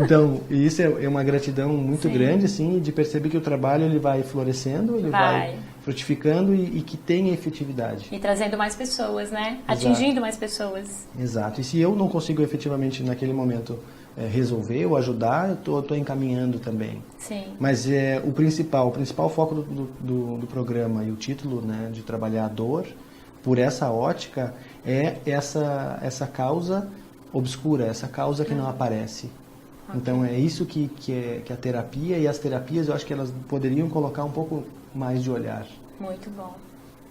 Então, isso é uma gratidão muito grande, assim, de perceber que o trabalho ele vai florescendo, ele vai frutificando e que tenha efetividade. E trazendo mais pessoas, né? Exato. Atingindo mais pessoas. Exato. E se eu não consigo efetivamente naquele momento resolver ou ajudar, eu estou encaminhando também. Sim. Mas o principal foco do programa e o título, né, de trabalhar a dor, por essa ótica, é essa causa obscura, essa causa que não aparece. Então é isso que a terapia, e as terapias eu acho que elas poderiam colocar um pouco mais de olhar. Muito bom,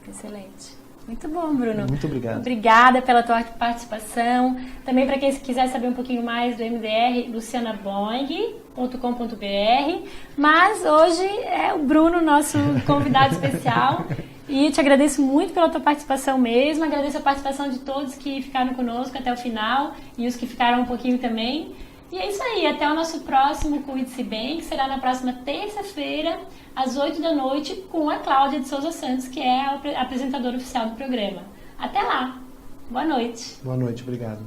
excelente. Muito bom, Bruno. Muito obrigado. Obrigada pela tua participação. Também para quem quiser saber um pouquinho mais do MDR, lucianaboing.com.br. Mas hoje é o Bruno, nosso convidado especial. E te agradeço muito pela tua participação mesmo. Agradeço a participação de todos que ficaram conosco até o final e os que ficaram um pouquinho também. E é isso aí, até o nosso próximo Cuide-se Bem, que será na próxima terça-feira, às 8 da noite, com a Cláudia de Souza Santos, que é a apresentadora oficial do programa. Até lá! Boa noite! Boa noite, obrigado.